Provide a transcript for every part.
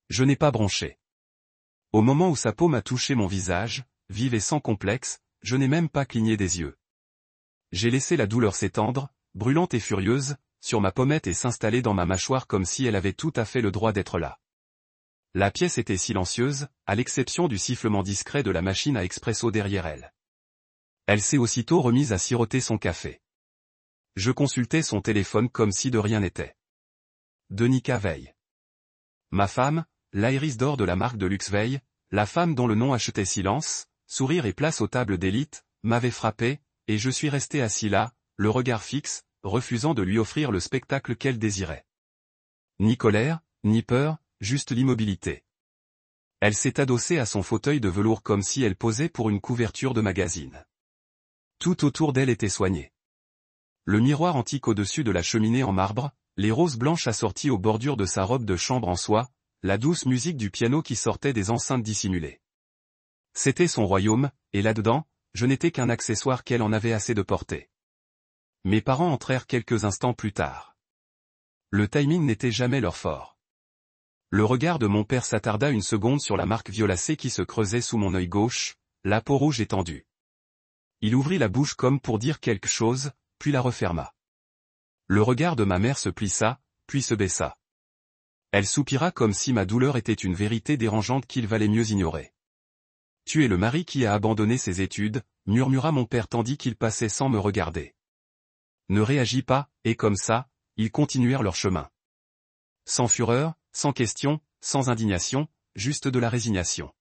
Je n'ai pas bronché. Au moment où sa paume a touché mon visage, vive et sans complexe, je n'ai même pas cligné des yeux. J'ai laissé la douleur s'étendre, brûlante et furieuse, sur ma pommette et s'installer dans ma mâchoire comme si elle avait tout à fait le droit d'être là. La pièce était silencieuse, à l'exception du sifflement discret de la machine à expresso derrière elle. Elle s'est aussitôt remise à siroter son café. Je consultais son téléphone comme si de rien n'était. Denica Veil. Ma femme, l'Iris d'or de la marque de luxe Veil, la femme dont le nom achetait silence, sourire et place aux tables d'élite, m'avait frappé, et je suis resté assis là, le regard fixe, refusant de lui offrir le spectacle qu'elle désirait. Ni colère, ni peur, juste l'immobilité. Elle s'est adossée à son fauteuil de velours comme si elle posait pour une couverture de magazine. Tout autour d'elle était soigné. Le miroir antique au-dessus de la cheminée en marbre, les roses blanches assorties aux bordures de sa robe de chambre en soie, la douce musique du piano qui sortait des enceintes dissimulées. C'était son royaume, et là-dedans, je n'étais qu'un accessoire qu'elle en avait assez de porter. Mes parents entrèrent quelques instants plus tard. Le timing n'était jamais leur fort. Le regard de mon père s'attarda une seconde sur la marque violacée qui se creusait sous mon œil gauche, la peau rouge étendue. Il ouvrit la bouche comme pour dire quelque chose, puis la referma. Le regard de ma mère se plissa, puis se baissa. Elle soupira comme si ma douleur était une vérité dérangeante qu'il valait mieux ignorer. « Tu es le mari qui a abandonné ses études », murmura mon père tandis qu'il passait sans me regarder. Ne réagis pas, et comme ça, ils continuèrent leur chemin. Sans fureur, sans question, sans indignation, juste de la résignation.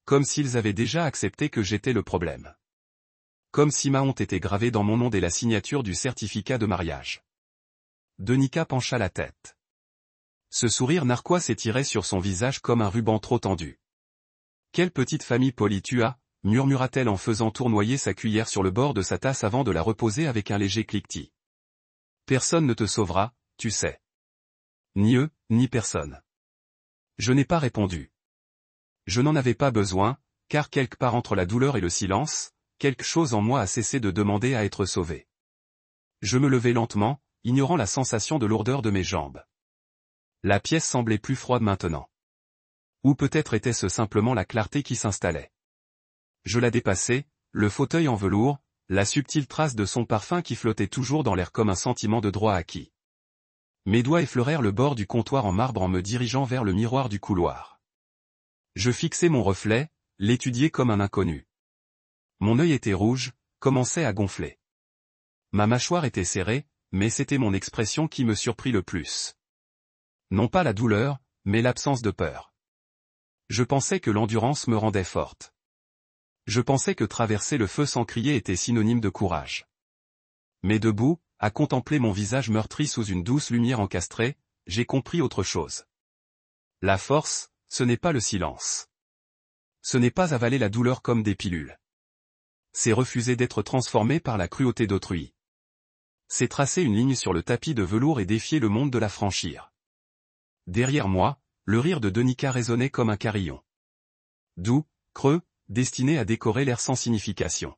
Comme s'ils avaient déjà accepté que j'étais le problème. Comme si ma honte était gravée dans mon nom dès la signature du certificat de mariage. Denica pencha la tête. Ce sourire narquois s'étirait sur son visage comme un ruban trop tendu. « Quelle petite famille polie tu as » murmura-t-elle en faisant tournoyer sa cuillère sur le bord de sa tasse avant de la reposer avec un léger cliquetis. « Personne ne te sauvera, tu sais. » Ni eux, ni personne. Je n'ai pas répondu. Je n'en avais pas besoin, car quelque part entre la douleur et le silence, quelque chose en moi a cessé de demander à être sauvé. Je me levai lentement, ignorant la sensation de lourdeur de mes jambes. La pièce semblait plus froide maintenant. Ou peut-être était-ce simplement la clarté qui s'installait. Je la dépassai, le fauteuil en velours, la subtile trace de son parfum qui flottait toujours dans l'air comme un sentiment de droit acquis. Mes doigts effleurèrent le bord du comptoir en marbre en me dirigeant vers le miroir du couloir. Je fixai mon reflet, l'étudiai comme un inconnu. Mon œil était rouge, commençait à gonfler. Ma mâchoire était serrée, mais c'était mon expression qui me surprit le plus. Non pas la douleur, mais l'absence de peur. Je pensais que l'endurance me rendait forte. Je pensais que traverser le feu sans crier était synonyme de courage. Mais debout, à contempler mon visage meurtri sous une douce lumière encastrée, j'ai compris autre chose. La force, ce n'est pas le silence. Ce n'est pas avaler la douleur comme des pilules. C'est refuser d'être transformé par la cruauté d'autrui. C'est tracer une ligne sur le tapis de velours et défier le monde de la franchir. Derrière moi, le rire de Denica résonnait comme un carillon. Doux, creux, destiné à décorer l'air sans signification.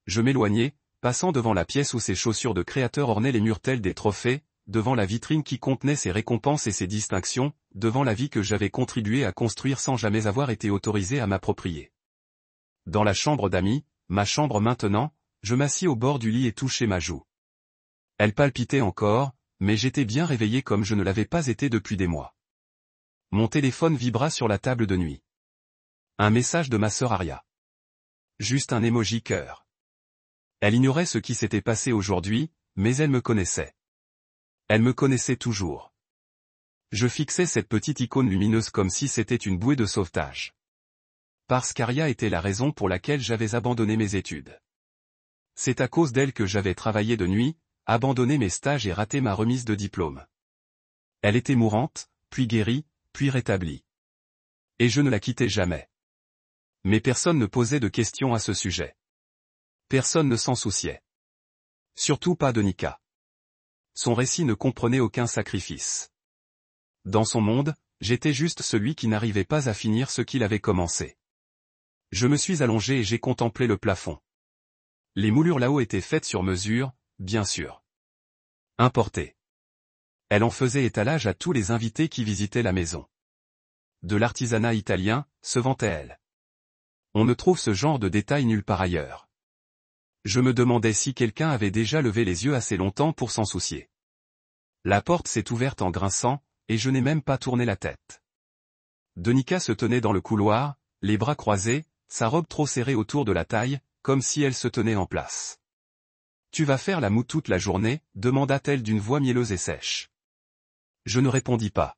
Je m'éloignai, passant devant la pièce où ses chaussures de créateur ornaient les murs tels des trophées, devant la vitrine qui contenait ses récompenses et ses distinctions, devant la vie que j'avais contribué à construire sans jamais avoir été autorisé à m'approprier. Dans la chambre d'amis, ma chambre maintenant, je m'assis au bord du lit et touchai ma joue. Elle palpitait encore, mais j'étais bien réveillé comme je ne l'avais pas été depuis des mois. Mon téléphone vibra sur la table de nuit. Un message de ma sœur Aria. Juste un emoji cœur. Elle ignorait ce qui s'était passé aujourd'hui, mais elle me connaissait. Elle me connaissait toujours. Je fixais cette petite icône lumineuse comme si c'était une bouée de sauvetage. Parce qu'Aria était la raison pour laquelle j'avais abandonné mes études. C'est à cause d'elle que j'avais travaillé de nuit, abandonné mes stages et raté ma remise de diplôme. Elle était mourante, puis guérie, puis rétablie. Et je ne la quittais jamais. Mais personne ne posait de questions à ce sujet. Personne ne s'en souciait. Surtout pas Denica. Son récit ne comprenait aucun sacrifice. Dans son monde, j'étais juste celui qui n'arrivait pas à finir ce qu'il avait commencé. Je me suis allongé et j'ai contemplé le plafond. Les moulures là-haut étaient faites sur mesure, bien sûr. Importées. Elle en faisait étalage à tous les invités qui visitaient la maison. de l'artisanat italien, se vantait-elle. On ne trouve ce genre de détails nulle part ailleurs. Je me demandais si quelqu'un avait déjà levé les yeux assez longtemps pour s'en soucier. La porte s'est ouverte en grinçant, et je n'ai même pas tourné la tête. Donika se tenait dans le couloir, les bras croisés, sa robe trop serrée autour de la taille, comme si elle se tenait en place. « Tu vas faire la moue toute la journée ?» demanda-t-elle d'une voix mielleuse et sèche. Je ne répondis pas.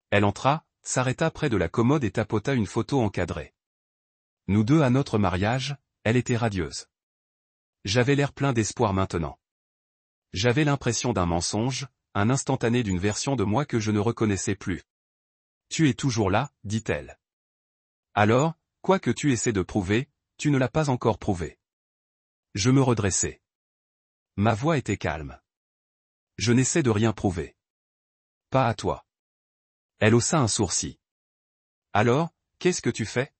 Elle entra, s'arrêta près de la commode et tapota une photo encadrée. Nous deux à notre mariage, elle était radieuse. J'avais l'air plein d'espoir maintenant. J'avais l'impression d'un mensonge, un instantané d'une version de moi que je ne reconnaissais plus. « Tu es toujours là, dit-elle. Alors, quoi que tu essaies de prouver, tu ne l'as pas encore prouvé. » Je me redressai. Ma voix était calme. Je n'essaie de rien prouver. Pas à toi. Elle haussa un sourcil. Alors, qu'est-ce que tu fais?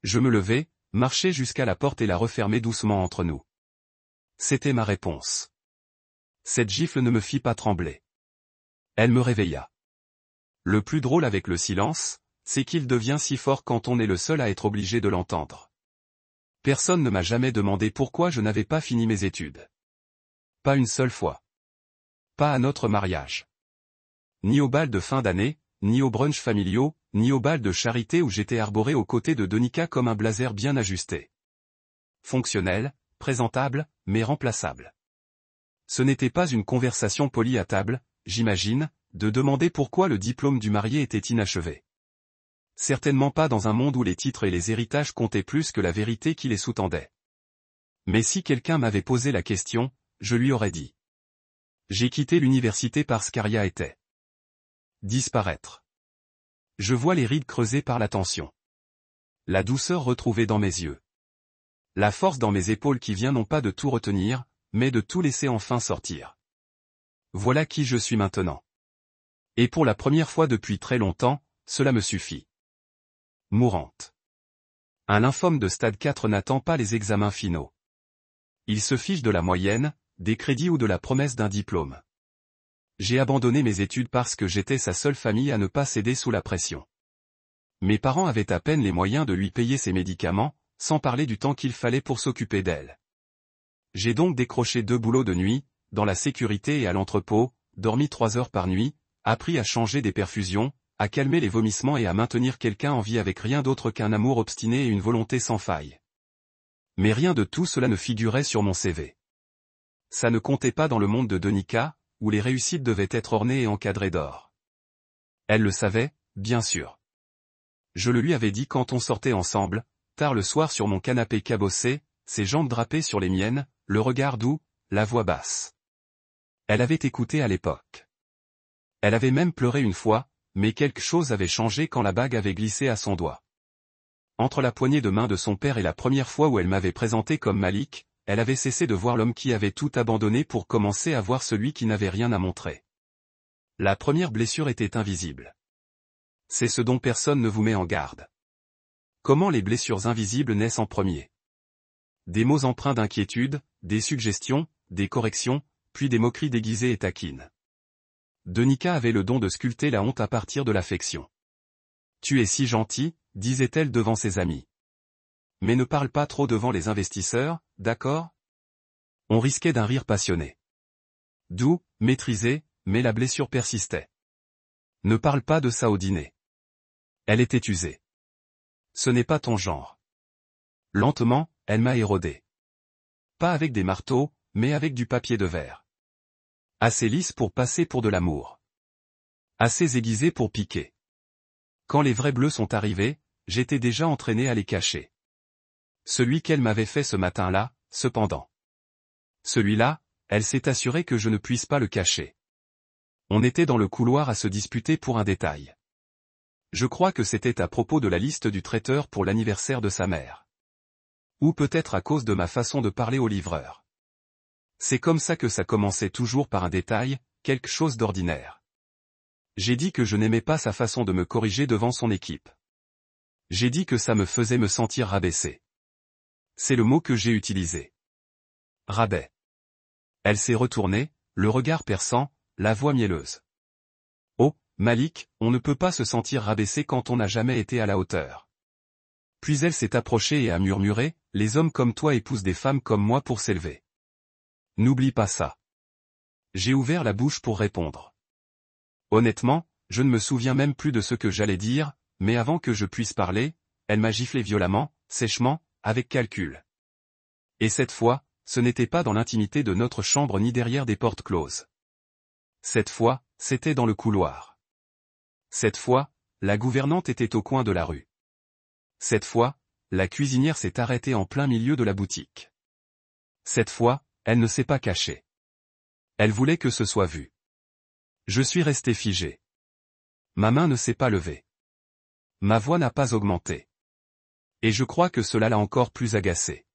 Je me levai, marchai jusqu'à la porte et la refermai doucement entre nous. C'était ma réponse. Cette gifle ne me fit pas trembler. Elle me réveilla. Le plus drôle avec le silence, c'est qu'il devient si fort quand on est le seul à être obligé de l'entendre. Personne ne m'a jamais demandé pourquoi je n'avais pas fini mes études. Pas une seule fois. Pas à notre mariage. Ni au bal de fin d'année, ni aux brunchs familiaux, ni au bal de charité où j'étais arboré aux côtés de Donika comme un blazer bien ajusté. Fonctionnel, présentable, mais remplaçable. Ce n'était pas une conversation polie à table, j'imagine, de demander pourquoi le diplôme du marié était inachevé. Certainement pas dans un monde où les titres et les héritages comptaient plus que la vérité qui les sous-tendait. Mais si quelqu'un m'avait posé la question, je lui aurais dit. J'ai quitté l'université parce qu'Aria était. Disparaître. Je vois les rides creusées par la tension. La douceur retrouvée dans mes yeux. La force dans mes épaules qui vient non pas de tout retenir, mais de tout laisser enfin sortir. Voilà qui je suis maintenant. Et pour la première fois depuis très longtemps, cela me suffit. Mourante. Un lymphome de stade 4 n'attend pas les examens finaux. Il se fiche de la moyenne, des crédits ou de la promesse d'un diplôme. J'ai abandonné mes études parce que j'étais sa seule famille à ne pas céder sous la pression. Mes parents avaient à peine les moyens de lui payer ses médicaments, sans parler du temps qu'il fallait pour s'occuper d'elle. J'ai donc décroché 2 boulots de nuit, dans la sécurité et à l'entrepôt, dormi 3 heures par nuit, appris à changer des perfusions, à calmer les vomissements et à maintenir quelqu'un en vie avec rien d'autre qu'un amour obstiné et une volonté sans faille. Mais rien de tout cela ne figurait sur mon CV. Ça ne comptait pas dans le monde de Donika, où les réussites devaient être ornées et encadrées d'or. Elle le savait, bien sûr. Je le lui avais dit quand on sortait ensemble, tard le soir sur mon canapé cabossé, ses jambes drapées sur les miennes, le regard doux, la voix basse. Elle avait écouté à l'époque. Elle avait même pleuré une fois, mais quelque chose avait changé quand la bague avait glissé à son doigt. Entre la poignée de main de son père et la première fois où elle m'avait présenté comme Malik, elle avait cessé de voir l'homme qui avait tout abandonné pour commencer à voir celui qui n'avait rien à montrer. La première blessure était invisible. C'est ce dont personne ne vous met en garde. Comment les blessures invisibles naissent en premier? Des mots empreints d'inquiétude, des suggestions, des corrections, puis des moqueries déguisées et taquines. Donika avait le don de sculpter la honte à partir de l'affection. « Tu es si gentil », disait-elle devant ses amis. « Mais ne parle pas trop devant les investisseurs, d'accord ?» On risquait d'un rire passionné. Doux, maîtrisé, mais la blessure persistait. « Ne parle pas de ça au dîner. » Elle était usée. « Ce n'est pas ton genre. » Lentement, elle m'a érodé. Pas avec des marteaux, mais avec du papier de verre. Assez lisse pour passer pour de l'amour. Assez aiguisé pour piquer. Quand les vrais bleus sont arrivés, j'étais déjà entraîné à les cacher. Celui qu'elle m'avait fait ce matin-là, cependant. Celui-là, elle s'est assurée que je ne puisse pas le cacher. On était dans le couloir à se disputer pour un détail. Je crois que c'était à propos de la liste du traiteur pour l'anniversaire de sa mère. Ou peut-être à cause de ma façon de parler au livreur. C'est comme ça que ça commençait toujours par un détail, quelque chose d'ordinaire. J'ai dit que je n'aimais pas sa façon de me corriger devant son équipe. J'ai dit que ça me faisait me sentir rabaissé. C'est le mot que j'ai utilisé. Rabais. Elle s'est retournée, le regard perçant, la voix mielleuse. Oh, Malik, on ne peut pas se sentir rabaissé quand on n'a jamais été à la hauteur. Puis elle s'est approchée et a murmuré, les hommes comme toi épousent des femmes comme moi pour s'élever. N'oublie pas ça. J'ai ouvert la bouche pour répondre. Honnêtement, je ne me souviens même plus de ce que j'allais dire, mais avant que je puisse parler, elle m'a giflé violemment, sèchement, avec calcul. Et cette fois, ce n'était pas dans l'intimité de notre chambre ni derrière des portes closes. Cette fois, c'était dans le couloir. Cette fois, la gouvernante était au coin de la rue. Cette fois, la cuisinière s'est arrêtée en plein milieu de la boutique. Cette fois, elle ne s'est pas cachée. Elle voulait que ce soit vu. Je suis resté figé. Ma main ne s'est pas levée. Ma voix n'a pas augmenté. Et je crois que cela l'a encore plus agacée.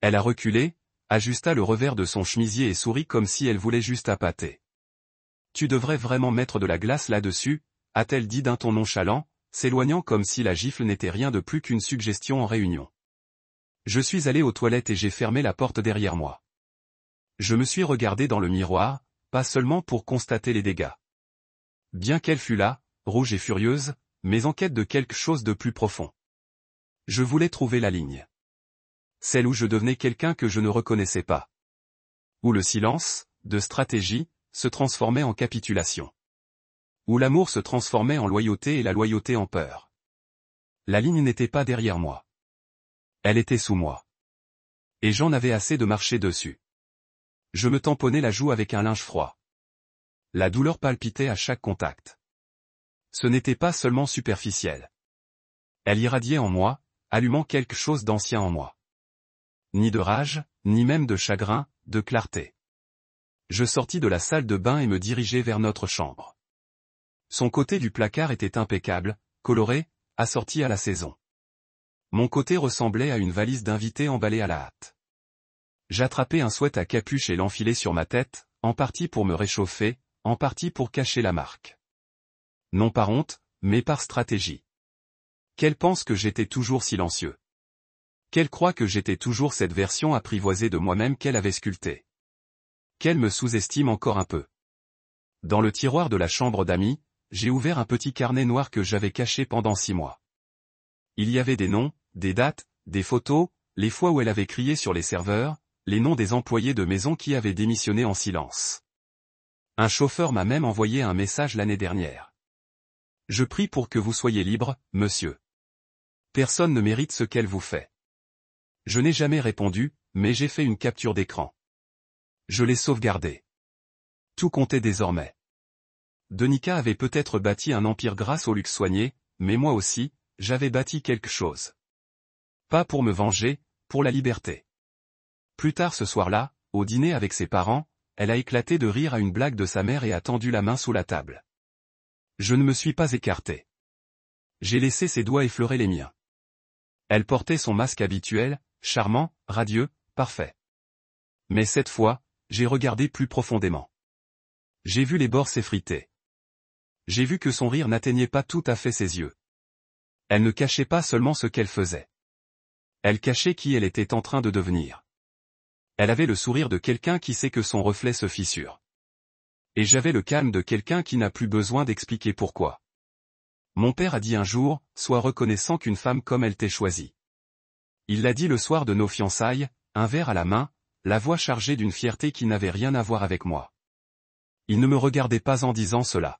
Elle a reculé, ajusta le revers de son chemisier et sourit comme si elle voulait juste appâter. Tu devrais vraiment mettre de la glace là-dessus, a-t-elle dit d'un ton nonchalant, s'éloignant comme si la gifle n'était rien de plus qu'une suggestion en réunion. Je suis allé aux toilettes et j'ai fermé la porte derrière moi. Je me suis regardé dans le miroir, pas seulement pour constater les dégâts. Bien qu'elle fût là, rouge et furieuse, mais en quête de quelque chose de plus profond. Je voulais trouver la ligne. Celle où je devenais quelqu'un que je ne reconnaissais pas. Où le silence, de stratégie, se transformait en capitulation. Où l'amour se transformait en loyauté et la loyauté en peur. La ligne n'était pas derrière moi. Elle était sous moi. Et j'en avais assez de marcher dessus. Je me tamponnais la joue avec un linge froid. La douleur palpitait à chaque contact. Ce n'était pas seulement superficiel. Elle irradiait en moi, allumant quelque chose d'ancien en moi. Ni de rage, ni même de chagrin, de clarté. Je sortis de la salle de bain et me dirigeai vers notre chambre. Son côté du placard était impeccable, coloré, assorti à la saison. Mon côté ressemblait à une valise d'invités emballée à la hâte. J'attrapai un sweat à capuche et l'enfilai sur ma tête, en partie pour me réchauffer, en partie pour cacher la marque. Non par honte, mais par stratégie. Qu'elle pense que j'étais toujours silencieux. Qu'elle croit que j'étais toujours cette version apprivoisée de moi-même qu'elle avait sculptée. Qu'elle me sous-estime encore un peu. Dans le tiroir de la chambre d'amis, j'ai ouvert un petit carnet noir que j'avais caché pendant 6 mois. Il y avait des noms, des dates, des photos, les fois où elle avait crié sur les serveurs, les noms des employés de maison qui avaient démissionné en silence. Un chauffeur m'a même envoyé un message l'année dernière. Je prie pour que vous soyez libre, monsieur. Personne ne mérite ce qu'elle vous fait. Je n'ai jamais répondu, mais j'ai fait une capture d'écran. Je l'ai sauvegardé. Tout comptait désormais. Donika avait peut-être bâti un empire grâce au luxe soigné, mais moi aussi, j'avais bâti quelque chose. Pas pour me venger, pour la liberté. Plus tard ce soir-là, au dîner avec ses parents, elle a éclaté de rire à une blague de sa mère et a tendu la main sous la table. Je ne me suis pas écarté. J'ai laissé ses doigts effleurer les miens. Elle portait son masque habituel, charmant, radieux, parfait. Mais cette fois, j'ai regardé plus profondément. J'ai vu les bords s'effriter. J'ai vu que son rire n'atteignait pas tout à fait ses yeux. Elle ne cachait pas seulement ce qu'elle faisait. Elle cachait qui elle était en train de devenir. Elle avait le sourire de quelqu'un qui sait que son reflet se fissure. Et j'avais le calme de quelqu'un qui n'a plus besoin d'expliquer pourquoi. Mon père a dit un jour, sois reconnaissant qu'une femme comme elle t'ait choisi. Il l'a dit le soir de nos fiançailles, un verre à la main, la voix chargée d'une fierté qui n'avait rien à voir avec moi. Il ne me regardait pas en disant cela.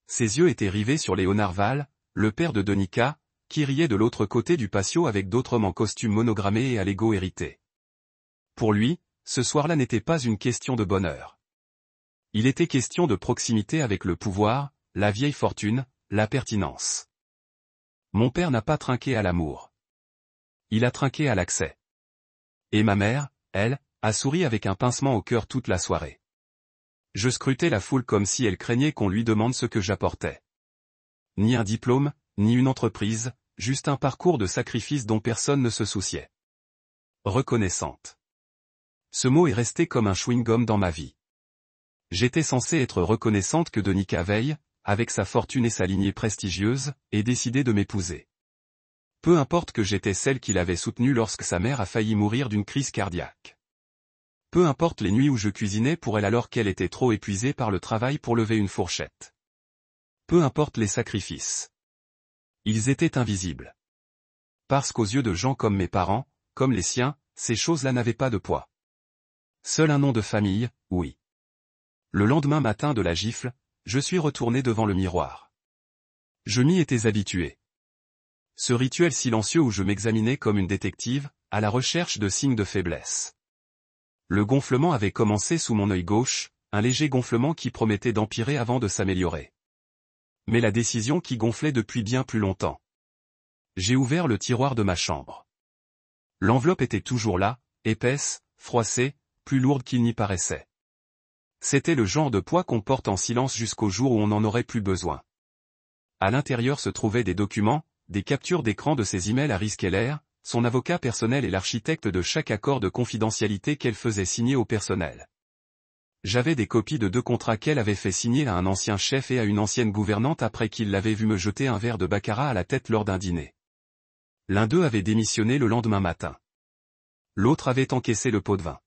Ses yeux étaient rivés sur Léonard Val, le père de Donika, qui riait de l'autre côté du patio avec d'autres hommes en costume monogrammé et à l'ego hérité. Pour lui, ce soir-là n'était pas une question de bonheur. Il était question de proximité avec le pouvoir, la vieille fortune, la pertinence. Mon père n'a pas trinqué à l'amour. Il a trinqué à l'accès. Et ma mère, elle, a souri avec un pincement au cœur toute la soirée. Je scrutais la foule comme si elle craignait qu'on lui demande ce que j'apportais. Ni un diplôme, ni une entreprise, juste un parcours de sacrifice dont personne ne se souciait. Reconnaissante. Ce mot est resté comme un chewing-gum dans ma vie. J'étais censé être reconnaissante que Donika Veil, avec sa fortune et sa lignée prestigieuse, ait décidé de m'épouser. Peu importe que j'étais celle qu'il avait soutenue lorsque sa mère a failli mourir d'une crise cardiaque. Peu importe les nuits où je cuisinais pour elle alors qu'elle était trop épuisée par le travail pour lever une fourchette. Peu importe les sacrifices. Ils étaient invisibles. Parce qu'aux yeux de gens comme mes parents, comme les siens, ces choses-là n'avaient pas de poids. Seul un nom de famille, oui. Le lendemain matin de la gifle, je suis retourné devant le miroir. Je m'y étais habitué. Ce rituel silencieux où je m'examinais comme une détective, à la recherche de signes de faiblesse. Le gonflement avait commencé sous mon œil gauche, un léger gonflement qui promettait d'empirer avant de s'améliorer. Mais la décision qui gonflait depuis bien plus longtemps. J'ai ouvert le tiroir de ma chambre. L'enveloppe était toujours là, épaisse, froissée, plus lourde qu'il n'y paraissait. C'était le genre de poids qu'on porte en silence jusqu'au jour où on n'en aurait plus besoin. À l'intérieur se trouvaient des documents, des captures d'écran de ses emails à Rhys Keller, son avocat personnel et l'architecte de chaque accord de confidentialité qu'elle faisait signer au personnel. J'avais des copies de 2 contrats qu'elle avait fait signer à un ancien chef et à une ancienne gouvernante après qu'il l'avait vu me jeter un verre de baccarat à la tête lors d'un dîner. L'un d'eux avait démissionné le lendemain matin. L'autre avait encaissé le pot de vin.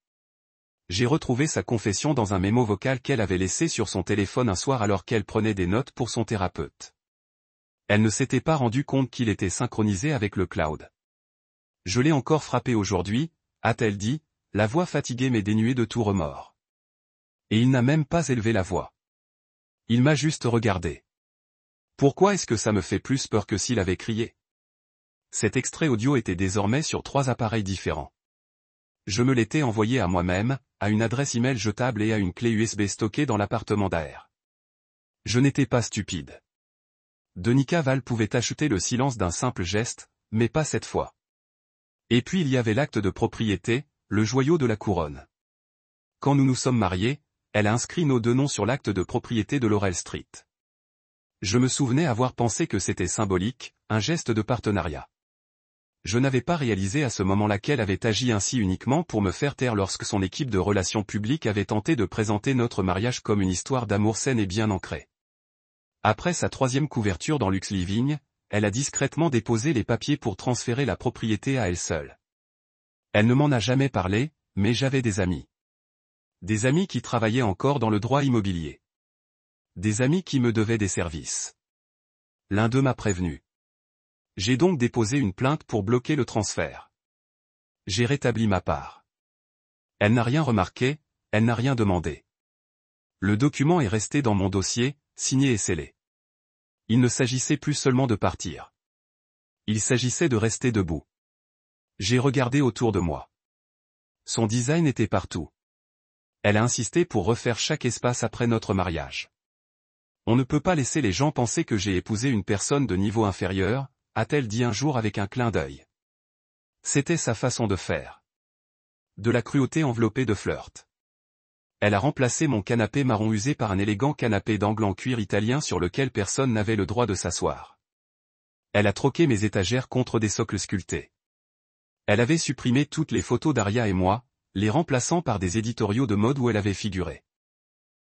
J'ai retrouvé sa confession dans un mémo vocal qu'elle avait laissé sur son téléphone un soir alors qu'elle prenait des notes pour son thérapeute. Elle ne s'était pas rendu compte qu'il était synchronisé avec le cloud. Je l'ai encore frappé aujourd'hui, a-t-elle dit, la voix fatiguée mais dénuée de tout remords. Et il n'a même pas élevé la voix. Il m'a juste regardé. Pourquoi est-ce que ça me fait plus peur que s'il avait crié? Cet extrait audio était désormais sur 3 appareils différents. Je me l'étais envoyé à moi-même, à une adresse email jetable et à une clé USB stockée dans l'appartement d'Aer. Je n'étais pas stupide. Denis Caval pouvait acheter le silence d'un simple geste, mais pas cette fois. Et puis il y avait l'acte de propriété, le joyau de la couronne. Quand nous nous sommes mariés, elle a inscrit nos 2 noms sur l'acte de propriété de Laurel Street. Je me souvenais avoir pensé que c'était symbolique, un geste de partenariat. Je n'avais pas réalisé à ce moment-là qu'elle avait agi ainsi uniquement pour me faire taire lorsque son équipe de relations publiques avait tenté de présenter notre mariage comme une histoire d'amour saine et bien ancrée. Après sa 3e couverture dans Lux Living, elle a discrètement déposé les papiers pour transférer la propriété à elle seule. Elle ne m'en a jamais parlé, mais j'avais des amis. Des amis qui travaillaient encore dans le droit immobilier. Des amis qui me devaient des services. L'un d'eux m'a prévenu. J'ai donc déposé une plainte pour bloquer le transfert. J'ai rétabli ma part. Elle n'a rien remarqué, elle n'a rien demandé. Le document est resté dans mon dossier, signé et scellé. Il ne s'agissait plus seulement de partir. Il s'agissait de rester debout. J'ai regardé autour de moi. Son design était partout. Elle a insisté pour refaire chaque espace après notre mariage. On ne peut pas laisser les gens penser que j'ai épousé une personne de niveau inférieur, a-t-elle dit un jour avec un clin d'œil. C'était sa façon de faire. De la cruauté enveloppée de flirt. Elle a remplacé mon canapé marron usé par un élégant canapé d'angle en cuir italien sur lequel personne n'avait le droit de s'asseoir. Elle a troqué mes étagères contre des socles sculptés. Elle avait supprimé toutes les photos d'Aria et moi, les remplaçant par des éditoriaux de mode où elle avait figuré.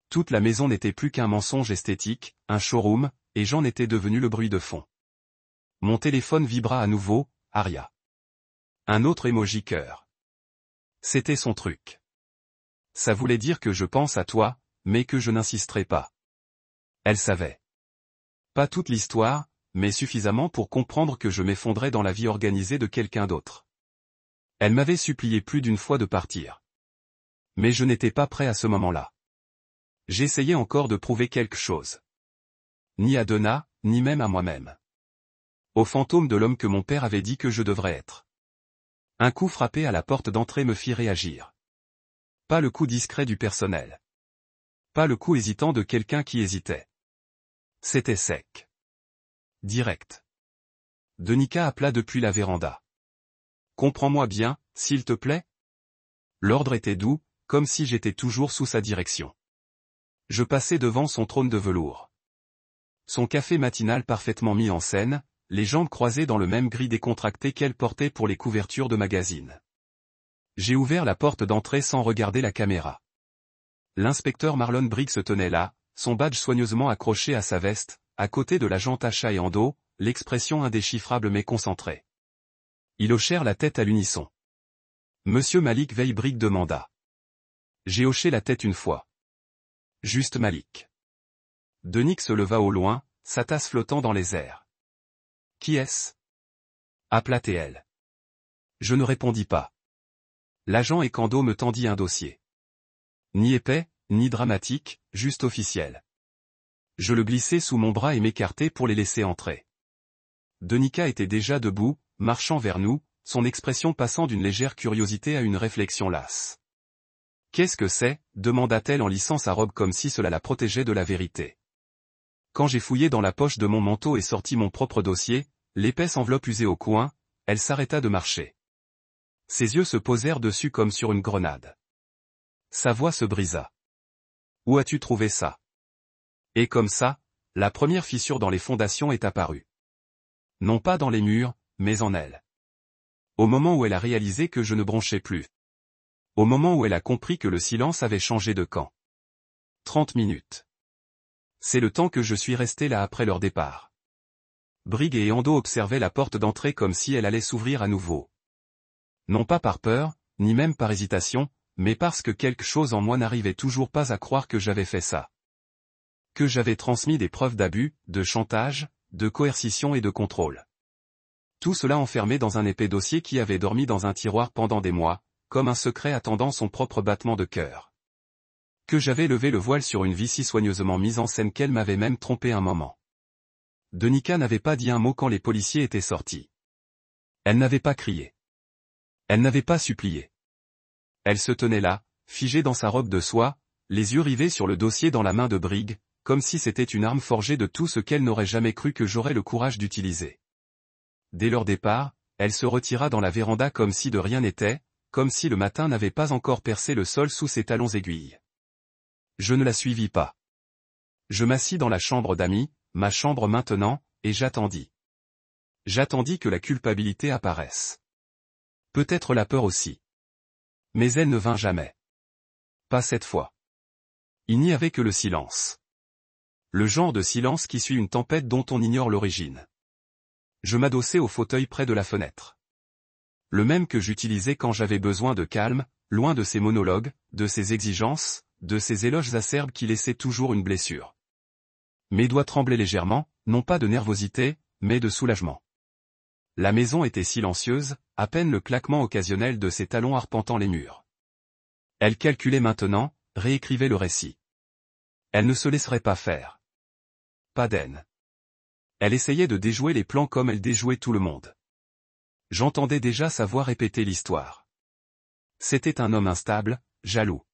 Toute la maison n'était plus qu'un mensonge esthétique, un showroom, et j'en étais devenu le bruit de fond. Mon téléphone vibra à nouveau, Aria. Un autre emoji cœur. C'était son truc. Ça voulait dire que je pense à toi, mais que je n'insisterai pas. Elle savait. Pas toute l'histoire, mais suffisamment pour comprendre que je m'effondrais dans la vie organisée de quelqu'un d'autre. Elle m'avait supplié plus d'une fois de partir. Mais je n'étais pas prêt à ce moment-là. J'essayais encore de prouver quelque chose. Ni à Donna, ni même à moi-même. Au fantôme de l'homme que mon père avait dit que je devrais être. Un coup frappé à la porte d'entrée me fit réagir. Pas le coup discret du personnel. Pas le coup hésitant de quelqu'un qui hésitait. C'était sec. Direct. Denika appela depuis la véranda. Comprends-moi bien, s'il te plaît? L'ordre était doux, comme si j'étais toujours sous sa direction. Je passais devant son trône de velours. Son café matinal parfaitement mis en scène, les jambes croisées dans le même gris décontracté qu'elle portait pour les couvertures de magazines. J'ai ouvert la porte d'entrée sans regarder la caméra. L'inspecteur Marlon Briggs se tenait là, son badge soigneusement accroché à sa veste, à côté de l'agent Tasha et Ando, l'expression indéchiffrable mais concentrée. Ils hochèrent la tête à l'unisson. Monsieur Malik Veil Briggs demanda. J'ai hoché la tête une fois. Juste Malik. Denik se leva au loin, sa tasse flottant dans les airs. « Qui est-ce » appela-t-elle. Je ne répondis pas. L'agent Ekando me tendit un dossier. Ni épais, ni dramatique, juste officiel. Je le glissai sous mon bras et m'écartai pour les laisser entrer. Denika était déjà debout, marchant vers nous, son expression passant d'une légère curiosité à une réflexion lasse. « Qu'est-ce que c'est » demanda-t-elle en lissant sa robe comme si cela la protégeait de la vérité. Quand j'ai fouillé dans la poche de mon manteau et sorti mon propre dossier, l'épaisse enveloppe usée au coin, elle s'arrêta de marcher. Ses yeux se posèrent dessus comme sur une grenade. Sa voix se brisa. « Où as-tu trouvé ça ?» Et comme ça, la première fissure dans les fondations est apparue. Non pas dans les murs, mais en elle. Au moment où elle a réalisé que je ne bronchais plus. Au moment où elle a compris que le silence avait changé de camp. 30 minutes. C'est le temps que je suis resté là après leur départ. Briggs et Ando observaient la porte d'entrée comme si elle allait s'ouvrir à nouveau. Non pas par peur, ni même par hésitation, mais parce que quelque chose en moi n'arrivait toujours pas à croire que j'avais fait ça. Que j'avais transmis des preuves d'abus, de chantage, de coercition et de contrôle. Tout cela enfermé dans un épais dossier qui avait dormi dans un tiroir pendant des mois, comme un secret attendant son propre battement de cœur. Que j'avais levé le voile sur une vie si soigneusement mise en scène qu'elle m'avait même trompé un moment. Denika n'avait pas dit un mot quand les policiers étaient sortis. Elle n'avait pas crié. Elle n'avait pas supplié. Elle se tenait là, figée dans sa robe de soie, les yeux rivés sur le dossier dans la main de Briggs, comme si c'était une arme forgée de tout ce qu'elle n'aurait jamais cru que j'aurais le courage d'utiliser. Dès leur départ, elle se retira dans la véranda comme si de rien n'était, comme si le matin n'avait pas encore percé le sol sous ses talons aiguilles. Je ne la suivis pas. Je m'assis dans la chambre d'amis, ma chambre maintenant, et j'attendis. J'attendis que la culpabilité apparaisse. Peut-être la peur aussi. Mais elle ne vint jamais. Pas cette fois. Il n'y avait que le silence. Le genre de silence qui suit une tempête dont on ignore l'origine. Je m'adossai au fauteuil près de la fenêtre. Le même que j'utilisais quand j'avais besoin de calme, loin de ces monologues, de ces exigences, de ces éloges acerbes qui laissaient toujours une blessure. Mes doigts tremblaient légèrement, non pas de nervosité, mais de soulagement. La maison était silencieuse, à peine le claquement occasionnel de ses talons arpentant les murs. Elle calculait maintenant, réécrivait le récit. Elle ne se laisserait pas faire. Pas d'haine. Elle essayait de déjouer les plans comme elle déjouait tout le monde. J'entendais déjà sa voix répéter l'histoire. C'était un homme instable, jaloux.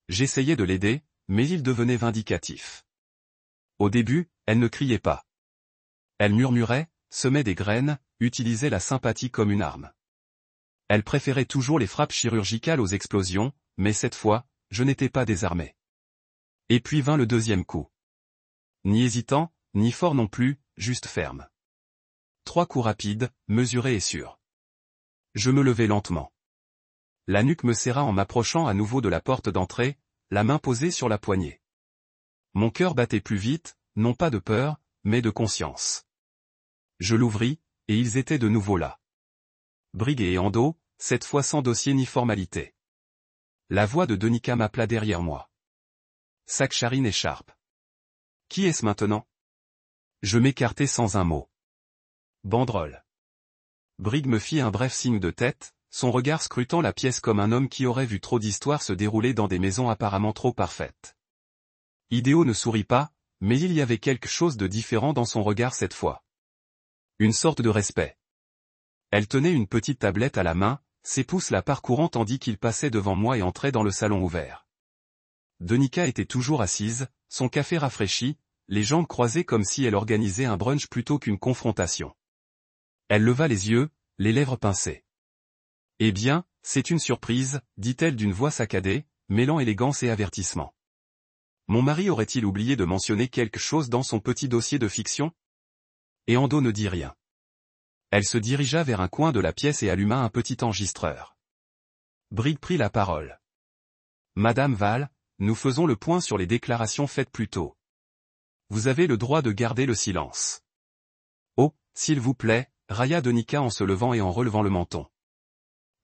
J'essayais de l'aider, mais il devenait vindicatif. Au début, elle ne criait pas. Elle murmurait, semait des graines, utilisait la sympathie comme une arme. Elle préférait toujours les frappes chirurgicales aux explosions, mais cette fois, je n'étais pas désarmé. Et puis vint le deuxième coup. Ni hésitant, ni fort non plus, juste ferme. 3 coups rapides, mesurés et sûrs. Je me levai lentement. La nuque me serra en m'approchant à nouveau de la porte d'entrée, la main posée sur la poignée. Mon cœur battait plus vite, non pas de peur, mais de conscience. Je l'ouvris, et ils étaient de nouveau là. Briggs et Ando, cette fois sans dossier ni formalité. La voix de Denika m'appela derrière moi. Sakharine et Sharp. Qui est-ce maintenant? Je m'écartai sans un mot. Banderole. Briggs me fit un bref signe de tête, son regard scrutant la pièce comme un homme qui aurait vu trop d'histoires se dérouler dans des maisons apparemment trop parfaites. Idéo ne sourit pas, mais il y avait quelque chose de différent dans son regard cette fois. Une sorte de respect. Elle tenait une petite tablette à la main, ses pouces la parcourant tandis qu'il passait devant moi et entrait dans le salon ouvert. Denika était toujours assise, son café rafraîchi, les jambes croisées comme si elle organisait un brunch plutôt qu'une confrontation. Elle leva les yeux, les lèvres pincées. « Eh bien, c'est une surprise, dit-elle d'une voix saccadée, mêlant élégance et avertissement. Mon mari aurait-il oublié de mentionner quelque chose dans son petit dossier de fiction? » Et Ando ne dit rien. Elle se dirigea vers un coin de la pièce et alluma un petit enregistreur. Briggs prit la parole. « Madame Val, nous faisons le point sur les déclarations faites plus tôt. Vous avez le droit de garder le silence. » Oh, s'il vous plaît, railla Denika en se levant et en relevant le menton.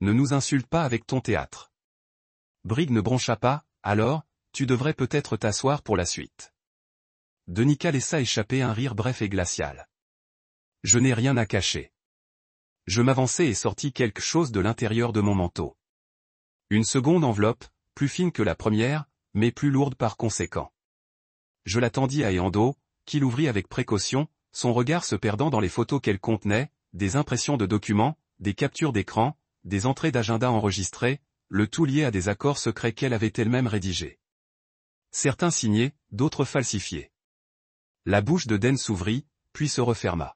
Ne nous insulte pas avec ton théâtre. Briggs ne broncha pas, alors, tu devrais peut-être t'asseoir pour la suite. Denika laissa échapper un rire bref et glacial. Je n'ai rien à cacher. Je m'avançai et sortis quelque chose de l'intérieur de mon manteau. Une seconde enveloppe, plus fine que la première, mais plus lourde par conséquent. Je la tendis à Eando, qui l'ouvrit avec précaution, son regard se perdant dans les photos qu'elle contenait, des impressions de documents, des captures d'écran, des entrées d'agenda enregistrées, le tout lié à des accords secrets qu'elle avait elle-même rédigés. Certains signés, d'autres falsifiés. La bouche de Den s'ouvrit, puis se referma.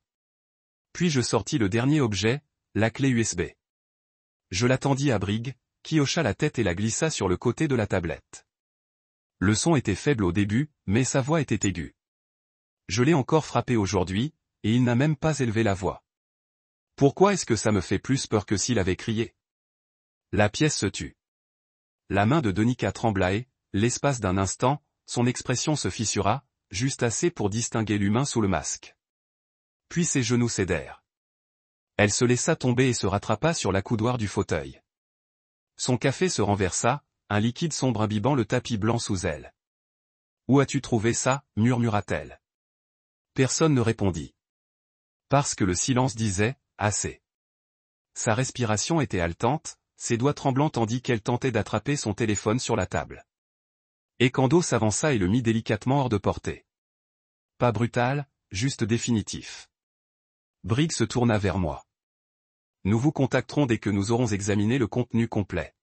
Puis je sortis le dernier objet, la clé USB. Je la tendis à Brig, qui hocha la tête et la glissa sur le côté de la tablette. Le son était faible au début, mais sa voix était aiguë. Je l'ai encore frappé aujourd'hui, et il n'a même pas élevé la voix. Pourquoi est-ce que ça me fait plus peur que s'il avait crié? La pièce se tut. La main de Denika trembla et, l'espace d'un instant, son expression se fissura, juste assez pour distinguer l'humain sous le masque. Puis ses genoux cédèrent. Elle se laissa tomber et se rattrapa sur l'accoudoir du fauteuil. Son café se renversa, un liquide sombre imbibant le tapis blanc sous elle. « Où as-tu trouvé ça » murmura-t-elle. Personne ne répondit. Parce que le silence disait « assez ». Sa respiration était haletante, ses doigts tremblants tandis qu'elle tentait d'attraper son téléphone sur la table. Eando s'avança et le mit délicatement hors de portée. Pas brutal, juste définitif. Brig se tourna vers moi. Nous vous contacterons dès que nous aurons examiné le contenu complet.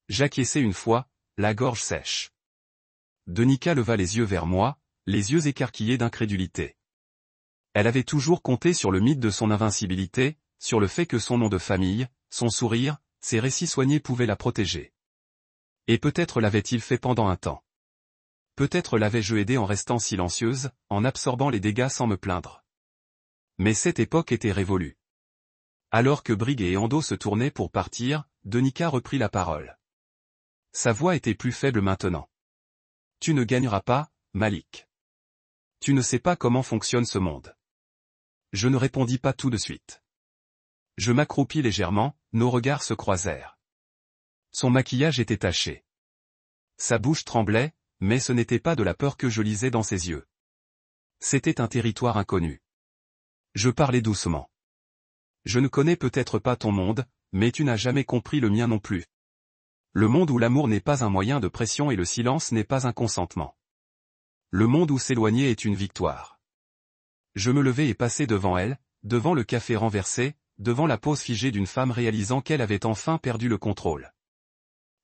J'acquiesçai une fois, la gorge sèche. Denika leva les yeux vers moi, les yeux écarquillés d'incrédulité. Elle avait toujours compté sur le mythe de son invincibilité, sur le fait que son nom de famille, son sourire, ses récits soignés pouvaient la protéger. Et peut-être l'avait-il fait pendant un temps. Peut-être l'avais-je aidé en restant silencieuse, en absorbant les dégâts sans me plaindre. Mais cette époque était révolue. Alors que Brig et Eando se tournaient pour partir, Denika reprit la parole. Sa voix était plus faible maintenant. Tu ne gagneras pas, Malik. Tu ne sais pas comment fonctionne ce monde. Je ne répondis pas tout de suite. Je m'accroupis légèrement, nos regards se croisèrent. Son maquillage était taché. Sa bouche tremblait, mais ce n'était pas de la peur que je lisais dans ses yeux. C'était un territoire inconnu. Je parlais doucement. Je ne connais peut-être pas ton monde, mais tu n'as jamais compris le mien non plus. Le monde où l'amour n'est pas un moyen de pression et le silence n'est pas un consentement. Le monde où s'éloigner est une victoire. Je me levai et passai devant elle, devant le café renversé, devant la pose figée d'une femme réalisant qu'elle avait enfin perdu le contrôle.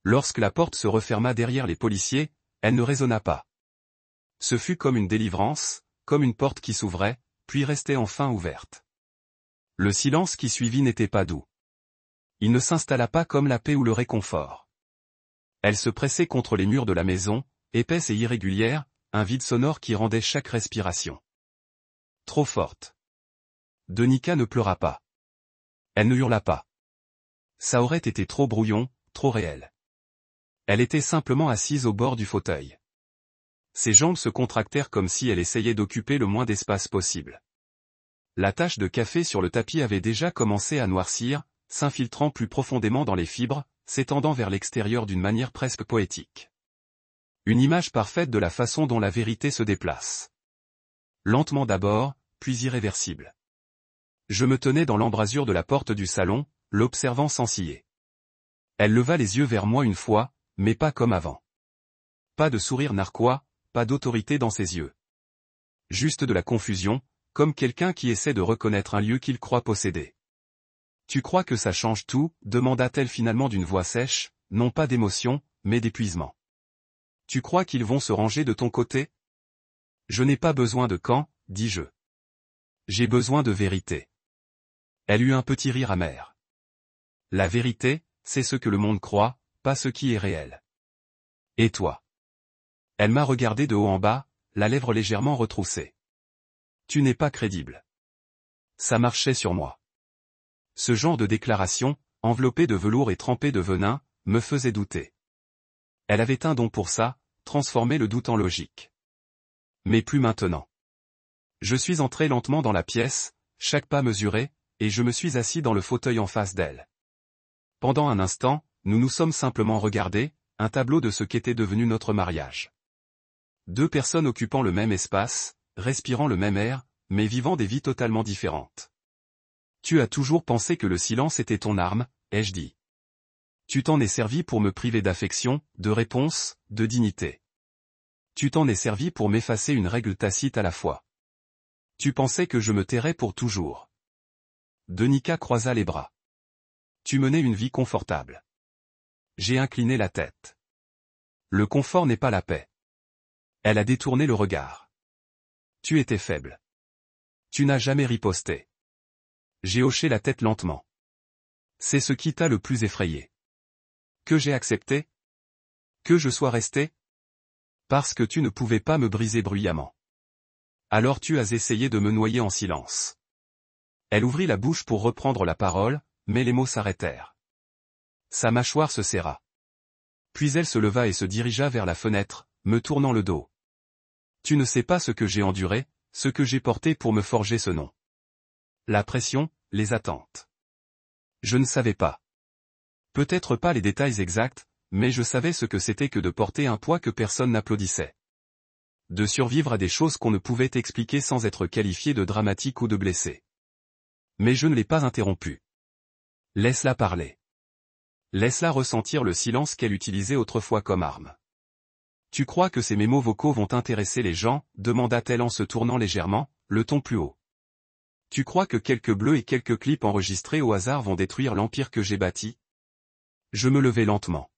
Lorsque la porte se referma derrière les policiers, elle ne résonna pas. Ce fut comme une délivrance, comme une porte qui s'ouvrait, puis restait enfin ouverte. Le silence qui suivit n'était pas doux. Il ne s'installa pas comme la paix ou le réconfort. Elle se pressait contre les murs de la maison, épaisse et irrégulière, un vide sonore qui rendait chaque respiration trop forte. Denika ne pleura pas. Elle ne hurla pas. Ça aurait été trop brouillon, trop réel. Elle était simplement assise au bord du fauteuil. Ses jambes se contractèrent comme si elle essayait d'occuper le moins d'espace possible. La tache de café sur le tapis avait déjà commencé à noircir, s'infiltrant plus profondément dans les fibres, s'étendant vers l'extérieur d'une manière presque poétique. Une image parfaite de la façon dont la vérité se déplace. Lentement d'abord, puis irréversible. Je me tenais dans l'embrasure de la porte du salon, l'observant sans ciller. Elle leva les yeux vers moi une fois, mais pas comme avant. Pas de sourire narquois, pas d'autorité dans ses yeux. Juste de la confusion, comme quelqu'un qui essaie de reconnaître un lieu qu'il croit posséder. « Tu crois que ça change tout ?» demanda-t-elle finalement d'une voix sèche, non pas d'émotion, mais d'épuisement. « Tu crois qu'ils vont se ranger de ton côté ?»« Je n'ai pas besoin de camp, dis-je. J'ai besoin de vérité. » Elle eut un petit rire amer. La vérité, c'est ce que le monde croit, pas ce qui est réel. Et toi? Elle m'a regardé de haut en bas, la lèvre légèrement retroussée. Tu n'es pas crédible. Ça marchait sur moi. Ce genre de déclaration, enveloppée de velours et trempée de venin, me faisait douter. Elle avait un don pour ça, transformer le doute en logique. Mais plus maintenant. Je suis entré lentement dans la pièce, chaque pas mesuré, et je me suis assis dans le fauteuil en face d'elle. Pendant un instant, nous nous sommes simplement regardés, un tableau de ce qu'était devenu notre mariage. Deux personnes occupant le même espace, respirant le même air, mais vivant des vies totalement différentes. Tu as toujours pensé que le silence était ton arme, ai-je dit. Tu t'en es servi pour me priver d'affection, de réponse, de dignité. Tu t'en es servi pour m'effacer une règle tacite à la fois. Tu pensais que je me tairais pour toujours. Denika croisa les bras. Tu menais une vie confortable. J'ai incliné la tête. Le confort n'est pas la paix. Elle a détourné le regard. Tu étais faible. Tu n'as jamais riposté. J'ai hoché la tête lentement. C'est ce qui t'a le plus effrayé. Que j'ai accepté? Que je sois resté? Parce que tu ne pouvais pas me briser bruyamment. Alors tu as essayé de me noyer en silence. Elle ouvrit la bouche pour reprendre la parole, mais les mots s'arrêtèrent. Sa mâchoire se serra. Puis elle se leva et se dirigea vers la fenêtre, me tournant le dos. Tu ne sais pas ce que j'ai enduré, ce que j'ai porté pour me forger ce nom. La pression, les attentes. Je ne savais pas. Peut-être pas les détails exacts, mais je savais ce que c'était que de porter un poids que personne n'applaudissait. De survivre à des choses qu'on ne pouvait expliquer sans être qualifié de dramatique ou de blessé. Mais je ne l'ai pas interrompu. Laisse-la parler. Laisse-la ressentir le silence qu'elle utilisait autrefois comme arme. Tu crois que ces mémos vocaux vont intéresser les gens, demanda-t-elle en se tournant légèrement, le ton plus haut. Tu crois que quelques bleus et quelques clips enregistrés au hasard vont détruire l'empire que j'ai bâti? Je me levai lentement.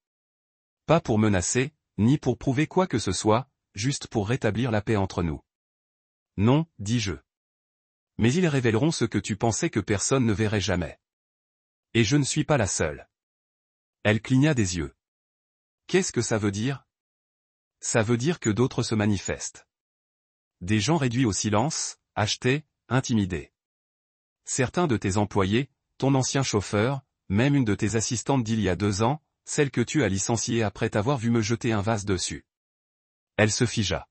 Pas pour menacer, ni pour prouver quoi que ce soit, juste pour rétablir la paix entre nous. Non, dis-je. Mais ils révéleront ce que tu pensais que personne ne verrait jamais. Et je ne suis pas la seule. Elle cligna des yeux. Qu'est-ce que ça veut dire? Ça veut dire que d'autres se manifestent. Des gens réduits au silence, achetés, intimidés. Certains de tes employés, ton ancien chauffeur, même une de tes assistantes d'il y a 2 ans, celle que tu as licenciée après t'avoir vu me jeter un vase dessus. Elle se figea.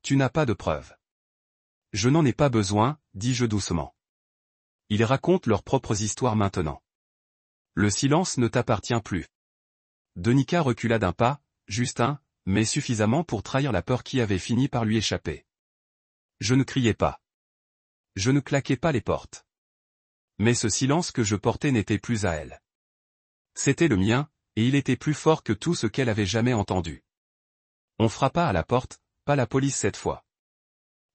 Tu n'as pas de preuves. Je n'en ai pas besoin, dis-je doucement. Ils racontent leurs propres histoires maintenant. Le silence ne t'appartient plus. Denika recula d'un pas, juste un, mais suffisamment pour trahir la peur qui avait fini par lui échapper. Je ne criais pas. Je ne claquais pas les portes. Mais ce silence que je portais n'était plus à elle. C'était le mien, et il était plus fort que tout ce qu'elle avait jamais entendu. On frappa à la porte, pas la police cette fois.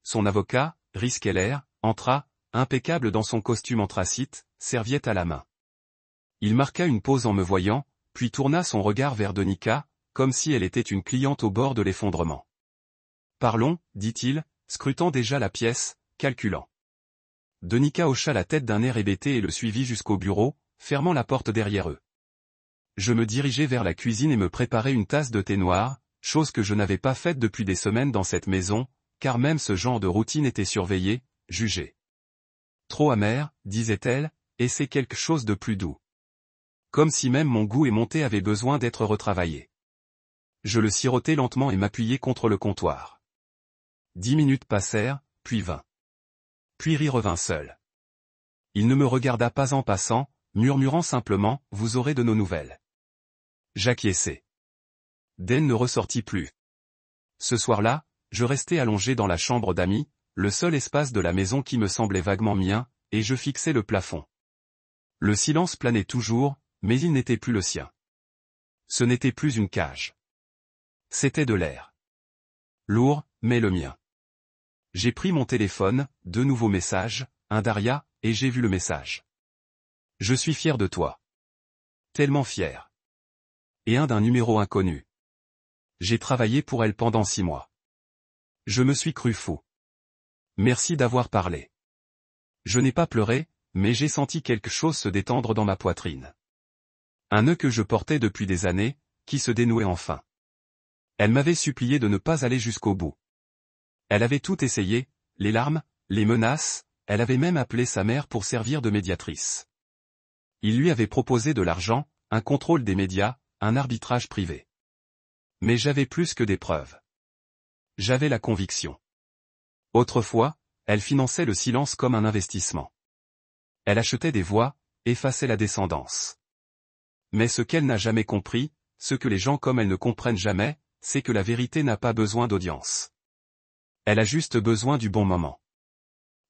Son avocat, Rhys Keller, entra, impeccable dans son costume anthracite, serviette à la main. Il marqua une pause en me voyant, puis tourna son regard vers Denika, comme si elle était une cliente au bord de l'effondrement. Parlons, dit-il, scrutant déjà la pièce, calculant. Denika hocha la tête d'un air hébété et le suivit jusqu'au bureau, fermant la porte derrière eux. Je me dirigeai vers la cuisine et me préparai une tasse de thé noir, chose que je n'avais pas faite depuis des semaines dans cette maison, car même ce genre de routine était surveillé, jugé. Trop amer, disait-elle, et c'est quelque chose de plus doux. Comme si même mon goût émonté avait besoin d'être retravaillé. Je le sirotai lentement et m'appuyai contre le comptoir. 10 minutes passèrent, puis 20. Puis Ri revint seul. Il ne me regarda pas en passant, murmurant simplement, vous aurez de nos nouvelles. J'acquiesçai. Dan ne ressortit plus. Ce soir-là, je restai allongé dans la chambre d'amis, le seul espace de la maison qui me semblait vaguement mien, et je fixais le plafond. Le silence planait toujours, mais il n'était plus le sien. Ce n'était plus une cage. C'était de l'air. Lourd, mais le mien. J'ai pris mon téléphone, 2 nouveaux messages, un d'Aria, et j'ai vu le message. Je suis fier de toi. Tellement fier. Et un d'un numéro inconnu. J'ai travaillé pour elle pendant 6 mois. Je me suis cru fou. Merci d'avoir parlé. Je n'ai pas pleuré, mais j'ai senti quelque chose se détendre dans ma poitrine. Un nœud que je portais depuis des années, qui se dénouait enfin. Elle m'avait supplié de ne pas aller jusqu'au bout. Elle avait tout essayé, les larmes, les menaces, elle avait même appelé sa mère pour servir de médiatrice. Il lui avait proposé de l'argent, un contrôle des médias, un arbitrage privé. Mais j'avais plus que des preuves. J'avais la conviction. Autrefois, elle finançait le silence comme un investissement. Elle achetait des voix, effaçait la descendance. Mais ce qu'elle n'a jamais compris, ce que les gens comme elle ne comprennent jamais, c'est que la vérité n'a pas besoin d'audience. Elle a juste besoin du bon moment.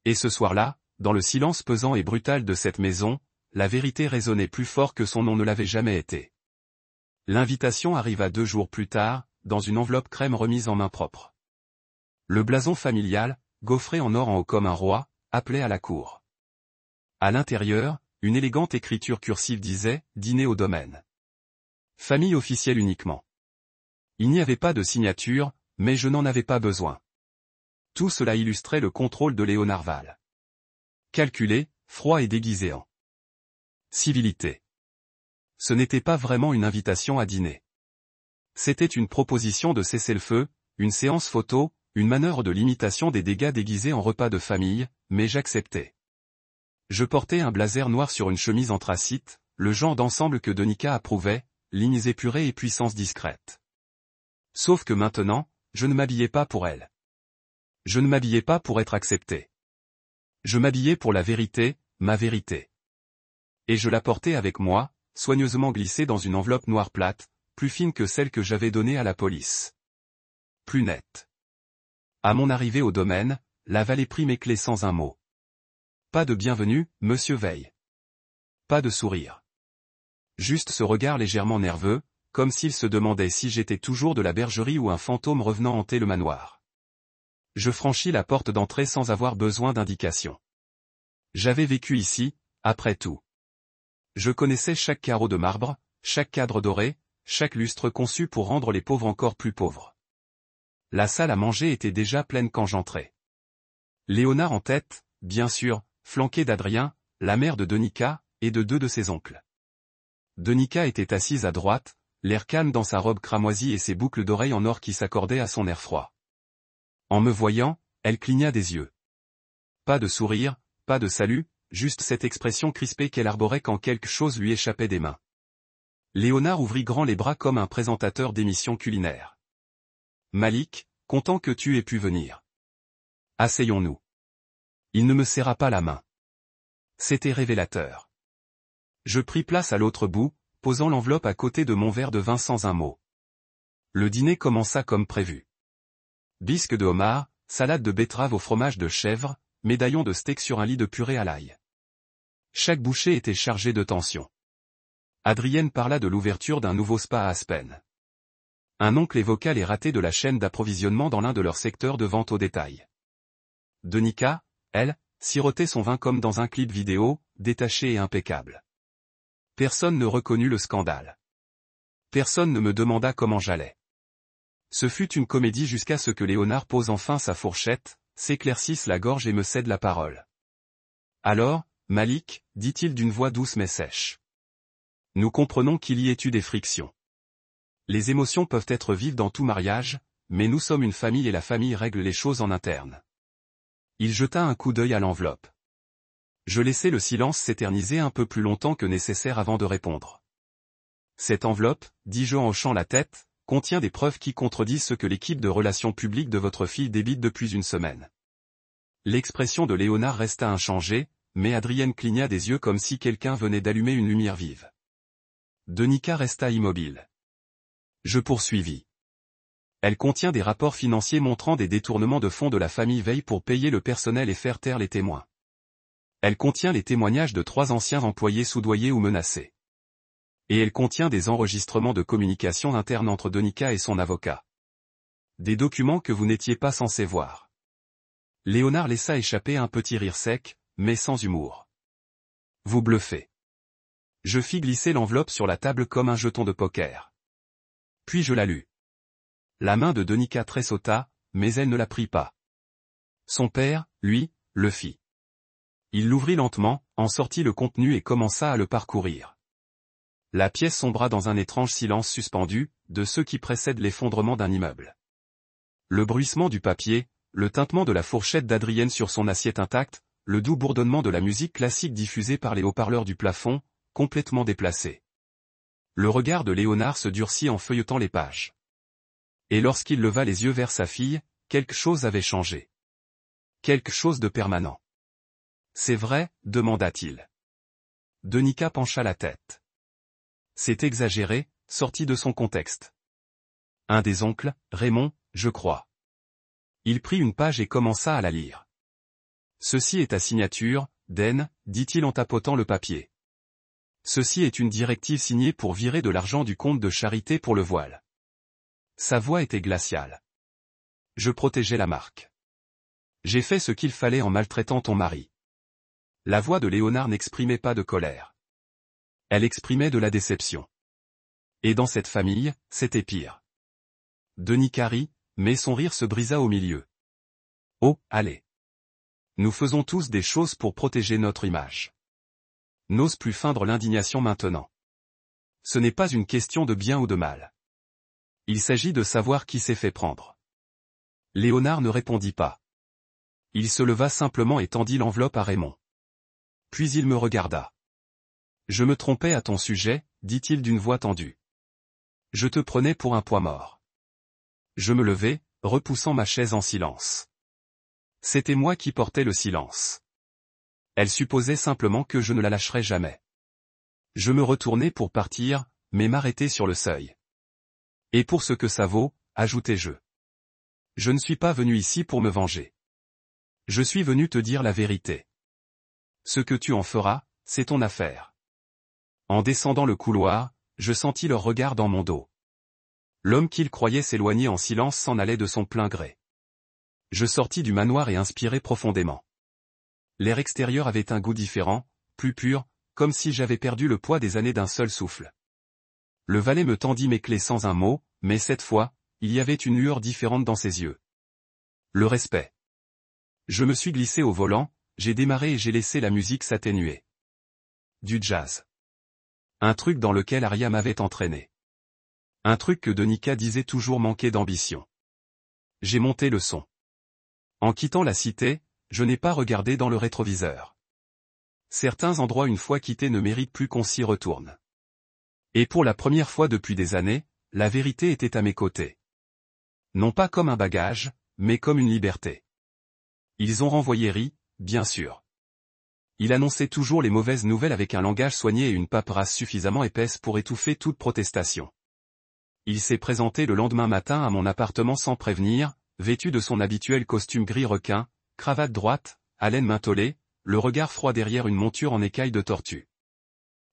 Et ce soir-là, dans le silence pesant et brutal de cette maison, la vérité résonnait plus fort que son nom ne l'avait jamais été. L'invitation arriva 2 jours plus tard, dans une enveloppe crème remise en main propre. Le blason familial, gaufré en or en haut comme un roi, appelait à la cour. À l'intérieur, une élégante écriture cursive disait « Dîner au domaine ». Famille officielle uniquement. Il n'y avait pas de signature, mais je n'en avais pas besoin. Tout cela illustrait le contrôle de Léonard Val. Calculé, froid et déguisé en civilité. Ce n'était pas vraiment une invitation à dîner. C'était une proposition de cessez-le-feu, une séance photo, une manœuvre de limitation des dégâts déguisés en repas de famille, mais j'acceptais. Je portais un blazer noir sur une chemise anthracite, le genre d'ensemble que Donika approuvait, lignes épurées et puissance discrète. Sauf que maintenant, je ne m'habillais pas pour elle. Je ne m'habillais pas pour être accepté. Je m'habillais pour la vérité, ma vérité. Et je la portais avec moi, soigneusement glissée dans une enveloppe noire plate, plus fine que celle que j'avais donnée à la police. Plus nette. À mon arrivée au domaine, la valet prit mes clés sans un mot. Pas de bienvenue, monsieur Veil. Pas de sourire. Juste ce regard légèrement nerveux, comme s'il se demandait si j'étais toujours de la bergerie ou un fantôme revenant hanter le manoir. Je franchis la porte d'entrée sans avoir besoin d'indication. J'avais vécu ici, après tout. Je connaissais chaque carreau de marbre, chaque cadre doré, chaque lustre conçu pour rendre les pauvres encore plus pauvres. La salle à manger était déjà pleine quand j'entrai. Léonard en tête, bien sûr, flanqué d'Adrien, la mère de Donika, et de 2 de ses oncles. Donika était assise à droite, l'air calme dans sa robe cramoisie et ses boucles d'oreilles en or qui s'accordaient à son air froid. En me voyant, elle cligna des yeux. Pas de sourire, pas de salut, juste cette expression crispée qu'elle arborait quand quelque chose lui échappait des mains. Léonard ouvrit grand les bras comme un présentateur d'émission culinaire. Malik, content que tu aies pu venir. Asseyons-nous. Il ne me serra pas la main. C'était révélateur. Je pris place à l'autre bout, posant l'enveloppe à côté de mon verre de vin sans un mot. Le dîner commença comme prévu. Bisque de homard, salade de betterave au fromage de chèvre, médaillon de steak sur un lit de purée à l'ail. Chaque bouchée était chargée de tension. Adrienne parla de l'ouverture d'un nouveau spa à Aspen. Un oncle évoqua les ratés de la chaîne d'approvisionnement dans l'un de leurs secteurs de vente au détail. Donika, elle, sirotait son vin comme dans un clip vidéo, détaché et impeccable. Personne ne reconnut le scandale. Personne ne me demanda comment j'allais. Ce fut une comédie jusqu'à ce que Léonard pose enfin sa fourchette, s'éclaircisse la gorge et me cède la parole. Alors, Malik, dit-il d'une voix douce mais sèche. Nous comprenons qu'il y ait eu des frictions. Les émotions peuvent être vives dans tout mariage, mais nous sommes une famille et la famille règle les choses en interne. Il jeta un coup d'œil à l'enveloppe. Je laissai le silence s'éterniser un peu plus longtemps que nécessaire avant de répondre. Cette enveloppe, dis-je en hochant la tête, contient des preuves qui contredisent ce que l'équipe de relations publiques de votre fille débite depuis une semaine. L'expression de Léonard resta inchangée, mais Adrienne cligna des yeux comme si quelqu'un venait d'allumer une lumière vive. Donika resta immobile. Je poursuivis. Elle contient des rapports financiers montrant des détournements de fonds de la famille Veil pour payer le personnel et faire taire les témoins. Elle contient les témoignages de 3 anciens employés soudoyés ou menacés. Et elle contient des enregistrements de communication interne entre Donika et son avocat. Des documents que vous n'étiez pas censé voir. Léonard laissa échapper un petit rire sec, mais sans humour. Vous bluffez. Je fis glisser l'enveloppe sur la table comme un jeton de poker. Puis je la lus. La main de Donika tressauta, mais elle ne la prit pas. Son père, lui, le fit. Il l'ouvrit lentement, en sortit le contenu et commença à le parcourir. La pièce sombra dans un étrange silence suspendu, de ceux qui précèdent l'effondrement d'un immeuble. Le bruissement du papier, le tintement de la fourchette d'Adrienne sur son assiette intacte, le doux bourdonnement de la musique classique diffusée par les haut-parleurs du plafond, complètement déplacé. Le regard de Léonard se durcit en feuilletant les pages. Et lorsqu'il leva les yeux vers sa fille, quelque chose avait changé. Quelque chose de permanent. C'est vrai, demanda-t-il. Donika pencha la tête. C'est exagéré, sorti de son contexte. Un des oncles, Raymond, je crois. Il prit une page et commença à la lire. Ceci est ta signature, Den, dit-il en tapotant le papier. Ceci est une directive signée pour virer de l'argent du compte de charité pour le voile. Sa voix était glaciale. Je protégeais la marque. J'ai fait ce qu'il fallait en maltraitant ton mari. La voix de Léonard n'exprimait pas de colère. Elle exprimait de la déception. Et dans cette famille, c'était pire. Denis Carry, mais son rire se brisa au milieu. Oh, allez. Nous faisons tous des choses pour protéger notre image. N'ose plus feindre l'indignation maintenant. Ce n'est pas une question de bien ou de mal. Il s'agit de savoir qui s'est fait prendre. Léonard ne répondit pas. Il se leva simplement et tendit l'enveloppe à Raymond. Puis il me regarda. Je me trompais à ton sujet, dit-il d'une voix tendue. Je te prenais pour un poids mort. Je me levai, repoussant ma chaise en silence. C'était moi qui portais le silence. Elle supposait simplement que je ne la lâcherais jamais. Je me retournai pour partir, mais m'arrêtai sur le seuil. Et pour ce que ça vaut, ajoutai-je. Je ne suis pas venu ici pour me venger. Je suis venu te dire la vérité. Ce que tu en feras, c'est ton affaire. En descendant le couloir, je sentis leur regard dans mon dos. L'homme qu'ils croyaient s'éloigner en silence s'en allait de son plein gré. Je sortis du manoir et inspirai profondément. L'air extérieur avait un goût différent, plus pur, comme si j'avais perdu le poids des années d'un seul souffle. Le valet me tendit mes clés sans un mot, mais cette fois, il y avait une lueur différente dans ses yeux. Le respect. Je me suis glissé au volant, j'ai démarré et j'ai laissé la musique s'atténuer. Du jazz. Un truc dans lequel Aria m'avait entraîné. Un truc que Denica disait toujours manquer d'ambition. J'ai monté le son. En quittant la cité, je n'ai pas regardé dans le rétroviseur. Certains endroits une fois quittés ne méritent plus qu'on s'y retourne. Et pour la première fois depuis des années, la vérité était à mes côtés. Non pas comme un bagage, mais comme une liberté. Ils ont renvoyé Ri, bien sûr. Il annonçait toujours les mauvaises nouvelles avec un langage soigné et une paperasse suffisamment épaisse pour étouffer toute protestation. Il s'est présenté le lendemain matin à mon appartement sans prévenir, vêtu de son habituel costume gris requin, cravate droite, haleine mentholée, le regard froid derrière une monture en écaille de tortue.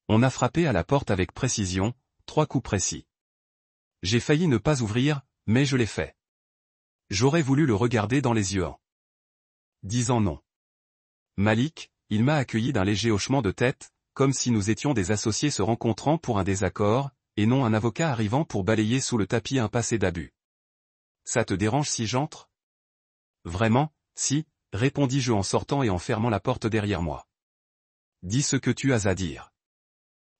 On a frappé à la porte avec précision, 3 coups précis. J'ai failli ne pas ouvrir, mais je l'ai fait. J'aurais voulu le regarder dans les yeux en disant non. Malik, il m'a accueilli d'un léger hochement de tête, comme si nous étions des associés se rencontrant pour un désaccord, et non un avocat arrivant pour balayer sous le tapis un passé d'abus. Ça te dérange si j'entre? Vraiment, si, répondis-je en sortant et en fermant la porte derrière moi. Dis ce que tu as à dire.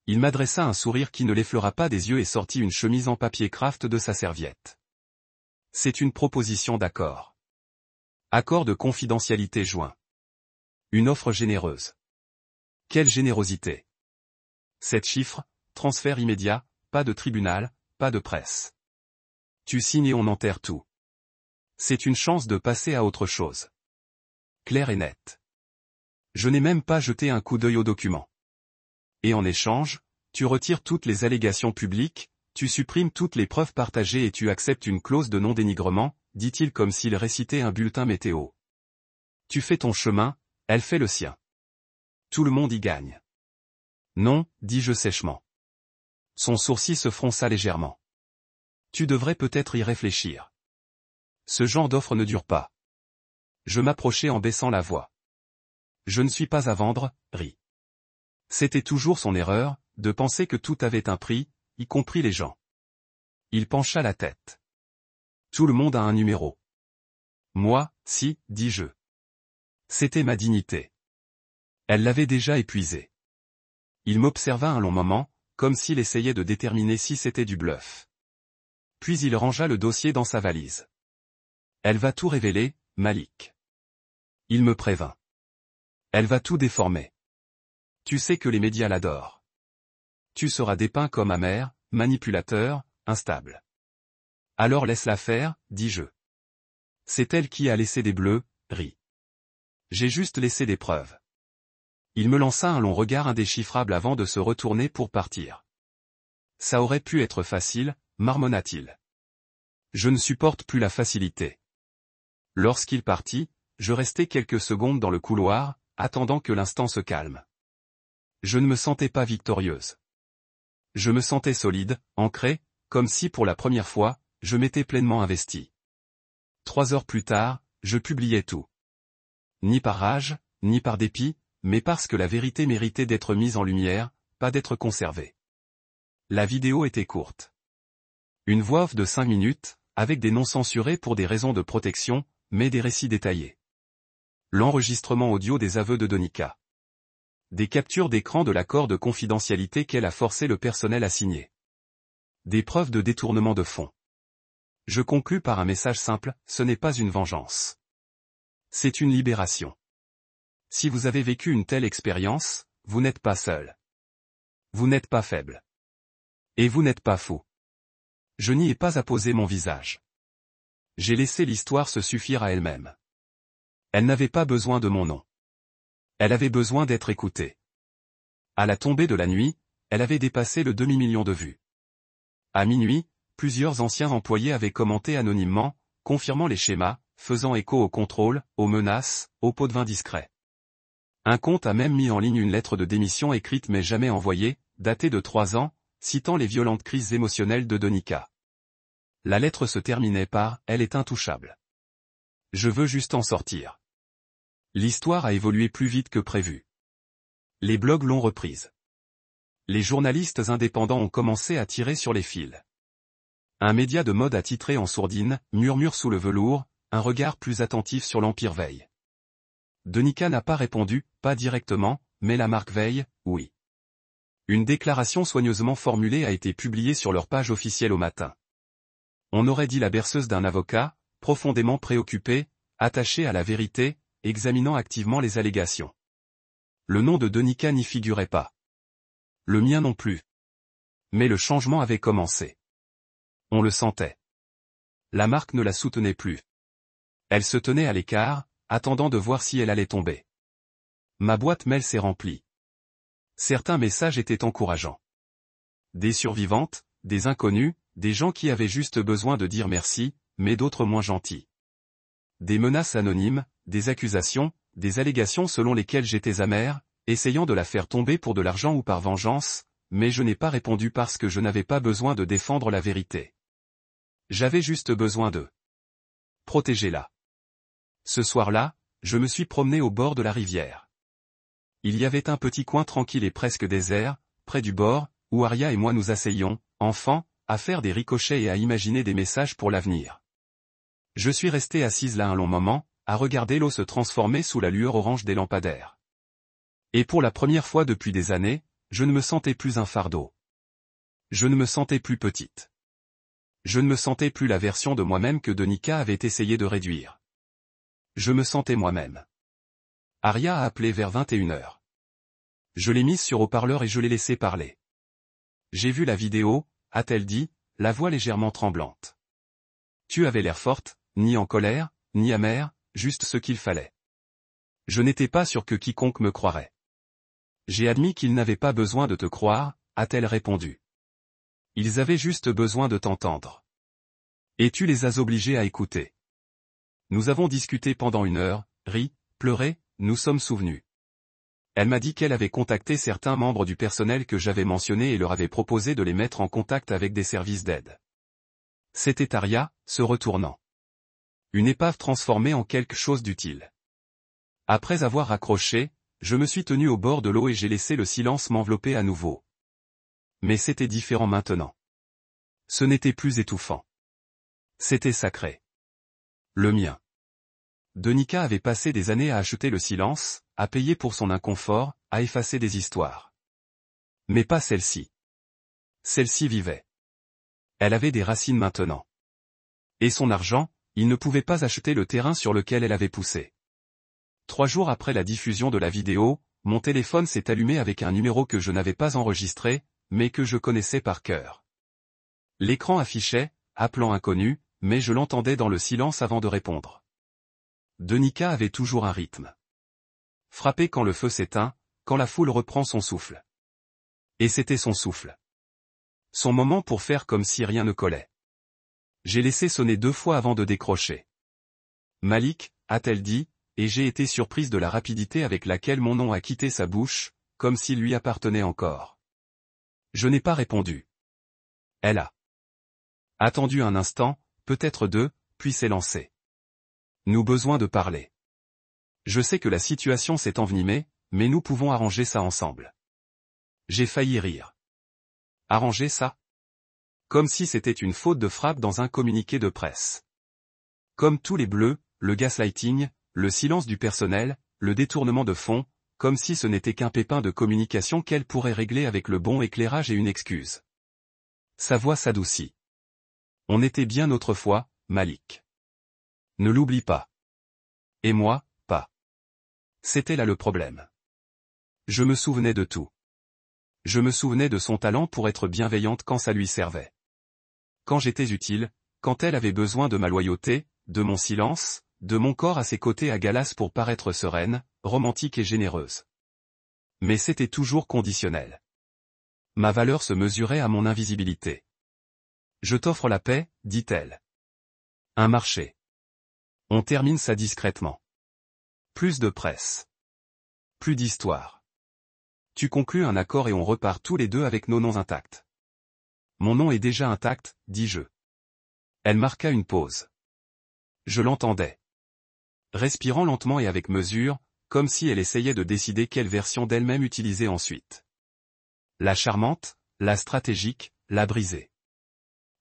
Il m'adressa un sourire qui ne l'effleura pas des yeux et sortit une chemise en papier craft de sa serviette. C'est une proposition d'accord. Accord de confidentialité joint. Une offre généreuse. Quelle générosité. 7 chiffres, transfert immédiat, pas de tribunal, pas de presse. Tu signes et on enterre tout. C'est une chance de passer à autre chose. Clair et net. Je n'ai même pas jeté un coup d'œil aux documents. Et en échange, tu retires toutes les allégations publiques, tu supprimes toutes les preuves partagées et tu acceptes une clause de non-dénigrement, dit-il comme s'il récitait un bulletin météo. Tu fais ton chemin, elle fait le sien. Tout le monde y gagne. Non, dis-je sèchement. Son sourcil se fronça légèrement. Tu devrais peut-être y réfléchir. Ce genre d'offre ne dure pas. Je m'approchai en baissant la voix. Je ne suis pas à vendre, Ri. C'était toujours son erreur, de penser que tout avait un prix, y compris les gens. Il pencha la tête. Tout le monde a un numéro. Moi, si, dis-je. C'était ma dignité. Elle l'avait déjà épuisé. Il m'observa un long moment, comme s'il essayait de déterminer si c'était du bluff. Puis il rangea le dossier dans sa valise. Elle va tout révéler, Malik. Il me prévint. Elle va tout déformer. Tu sais que les médias l'adorent. Tu seras dépeint comme amer, manipulateur, instable. Alors laisse-la faire, dis-je. C'est elle qui a laissé des bleus, Ri. J'ai juste laissé des preuves. Il me lança un long regard indéchiffrable avant de se retourner pour partir. Ça aurait pu être facile, marmonna-t-il. Je ne supporte plus la facilité. Lorsqu'il partit, je restai quelques secondes dans le couloir, attendant que l'instant se calme. Je ne me sentais pas victorieuse. Je me sentais solide, ancré, comme si pour la première fois, je m'étais pleinement investi. 3 heures plus tard, je publiais tout. Ni par rage, ni par dépit, mais parce que la vérité méritait d'être mise en lumière, pas d'être conservée. La vidéo était courte. Une voix off de 5 minutes, avec des noms censurés pour des raisons de protection, mais des récits détaillés. L'enregistrement audio des aveux de Donika. Des captures d'écran de l'accord de confidentialité qu'elle a forcé le personnel à signer. Des preuves de détournement de fonds. Je conclus par un message simple, ce n'est pas une vengeance. C'est une libération. Si vous avez vécu une telle expérience, vous n'êtes pas seul. Vous n'êtes pas faible. Et vous n'êtes pas fou. Je n'y ai pas apposé mon visage. J'ai laissé l'histoire se suffire à elle-même. Elle n'avait pas besoin de mon nom. Elle avait besoin d'être écoutée. À la tombée de la nuit, elle avait dépassé le demi-million de vues. À minuit, plusieurs anciens employés avaient commenté anonymement, confirmant les schémas, faisant écho aux contrôles, aux menaces, aux pots de vin discrets. Un compte a même mis en ligne une lettre de démission écrite mais jamais envoyée, datée de 3 ans, citant les violentes crises émotionnelles de Donika. La lettre se terminait par « Elle est intouchable. Je veux juste en sortir ». L'histoire a évolué plus vite que prévu. Les blogs l'ont reprise. Les journalistes indépendants ont commencé à tirer sur les fils. Un média de mode a titré en sourdine, murmure sous le velours, un regard plus attentif sur l'Empire veille. Donika n'a pas répondu, pas directement, mais la marque veille, oui. Une déclaration soigneusement formulée a été publiée sur leur page officielle au matin. On aurait dit la berceuse d'un avocat, profondément préoccupé, attaché à la vérité, examinant activement les allégations. Le nom de Donika n'y figurait pas. Le mien non plus. Mais le changement avait commencé. On le sentait. La marque ne la soutenait plus. Elle se tenait à l'écart, attendant de voir si elle allait tomber. Ma boîte mail s'est remplie. Certains messages étaient encourageants. Des survivantes, des inconnus, des gens qui avaient juste besoin de dire merci, mais d'autres moins gentils. Des menaces anonymes, des accusations, des allégations selon lesquelles j'étais amer, essayant de la faire tomber pour de l'argent ou par vengeance, mais je n'ai pas répondu parce que je n'avais pas besoin de défendre la vérité. J'avais juste besoin de protéger-la. Ce soir-là, je me suis promené au bord de la rivière. Il y avait un petit coin tranquille et presque désert, près du bord, où Aria et moi nous asseyions, enfants, à faire des ricochets et à imaginer des messages pour l'avenir. Je suis resté assise là un long moment, à regarder l'eau se transformer sous la lueur orange des lampadaires. Et pour la première fois depuis des années, je ne me sentais plus un fardeau. Je ne me sentais plus petite. Je ne me sentais plus la version de moi-même que Donika avait essayé de réduire. Je me sentais moi-même. Aria a appelé vers 21h. Je l'ai mise sur haut-parleur et je l'ai laissé parler. J'ai vu la vidéo, a-t-elle dit, la voix légèrement tremblante. Tu avais l'air forte, ni en colère, ni amère, juste ce qu'il fallait. Je n'étais pas sûr que quiconque me croirait. J'ai admis qu'ils n'avaient pas besoin de te croire, a-t-elle répondu. Ils avaient juste besoin de t'entendre. Et tu les as obligés à écouter. Nous avons discuté pendant 1 heure, ri, pleuré, nous sommes souvenus. Elle m'a dit qu'elle avait contacté certains membres du personnel que j'avais mentionnés et leur avait proposé de les mettre en contact avec des services d'aide. C'était Aria, se retournant. Une épave transformée en quelque chose d'utile. Après avoir raccroché, je me suis tenu au bord de l'eau et j'ai laissé le silence m'envelopper à nouveau. Mais c'était différent maintenant. Ce n'était plus étouffant. C'était sacré. Le mien. Donika avait passé des années à acheter le silence, à payer pour son inconfort, à effacer des histoires. Mais pas celle-ci. Celle-ci vivait. Elle avait des racines maintenant. Et son argent, il ne pouvait pas acheter le terrain sur lequel elle avait poussé. 3 jours après la diffusion de la vidéo, mon téléphone s'est allumé avec un numéro que je n'avais pas enregistré, mais que je connaissais par cœur. L'écran affichait, appelant inconnu, mais je l'entendais dans le silence avant de répondre. Donika avait toujours un rythme. Frapper quand le feu s'éteint, quand la foule reprend son souffle. Et c'était son souffle. Son moment pour faire comme si rien ne collait. J'ai laissé sonner 2 fois avant de décrocher. Malik, a-t-elle dit, et j'ai été surprise de la rapidité avec laquelle mon nom a quitté sa bouche, comme s'il lui appartenait encore. Je n'ai pas répondu. Elle a attendu un instant, peut-être 2, puis s'est lancée. Nous besoin de parler. Je sais que la situation s'est envenimée, mais nous pouvons arranger ça ensemble. J'ai failli rire. Arranger ça? Comme si c'était une faute de frappe dans un communiqué de presse. Comme tous les bleus, le gaslighting, le silence du personnel, le détournement de fonds, comme si ce n'était qu'un pépin de communication qu'elle pourrait régler avec le bon éclairage et une excuse. Sa voix s'adoucit. On était bien autrefois, Malik. Ne l'oublie pas. Et moi, pas. C'était là le problème. Je me souvenais de tout. Je me souvenais de son talent pour être bienveillante quand ça lui servait. Quand j'étais utile, quand elle avait besoin de ma loyauté, de mon silence, de mon corps à ses côtés à Galas pour paraître sereine, romantique et généreuse. Mais c'était toujours conditionnel. Ma valeur se mesurait à mon invisibilité. Je t'offre la paix, dit-elle. Un marché. On termine ça discrètement. Plus de presse. Plus d'histoire. Tu conclus un accord et on repart tous les deux avec nos noms intacts. Mon nom est déjà intact, dis-je. Elle marqua une pause. Je l'entendais. Respirant lentement et avec mesure, comme si elle essayait de décider quelle version d'elle-même utiliser ensuite. La charmante, la stratégique, la brisée.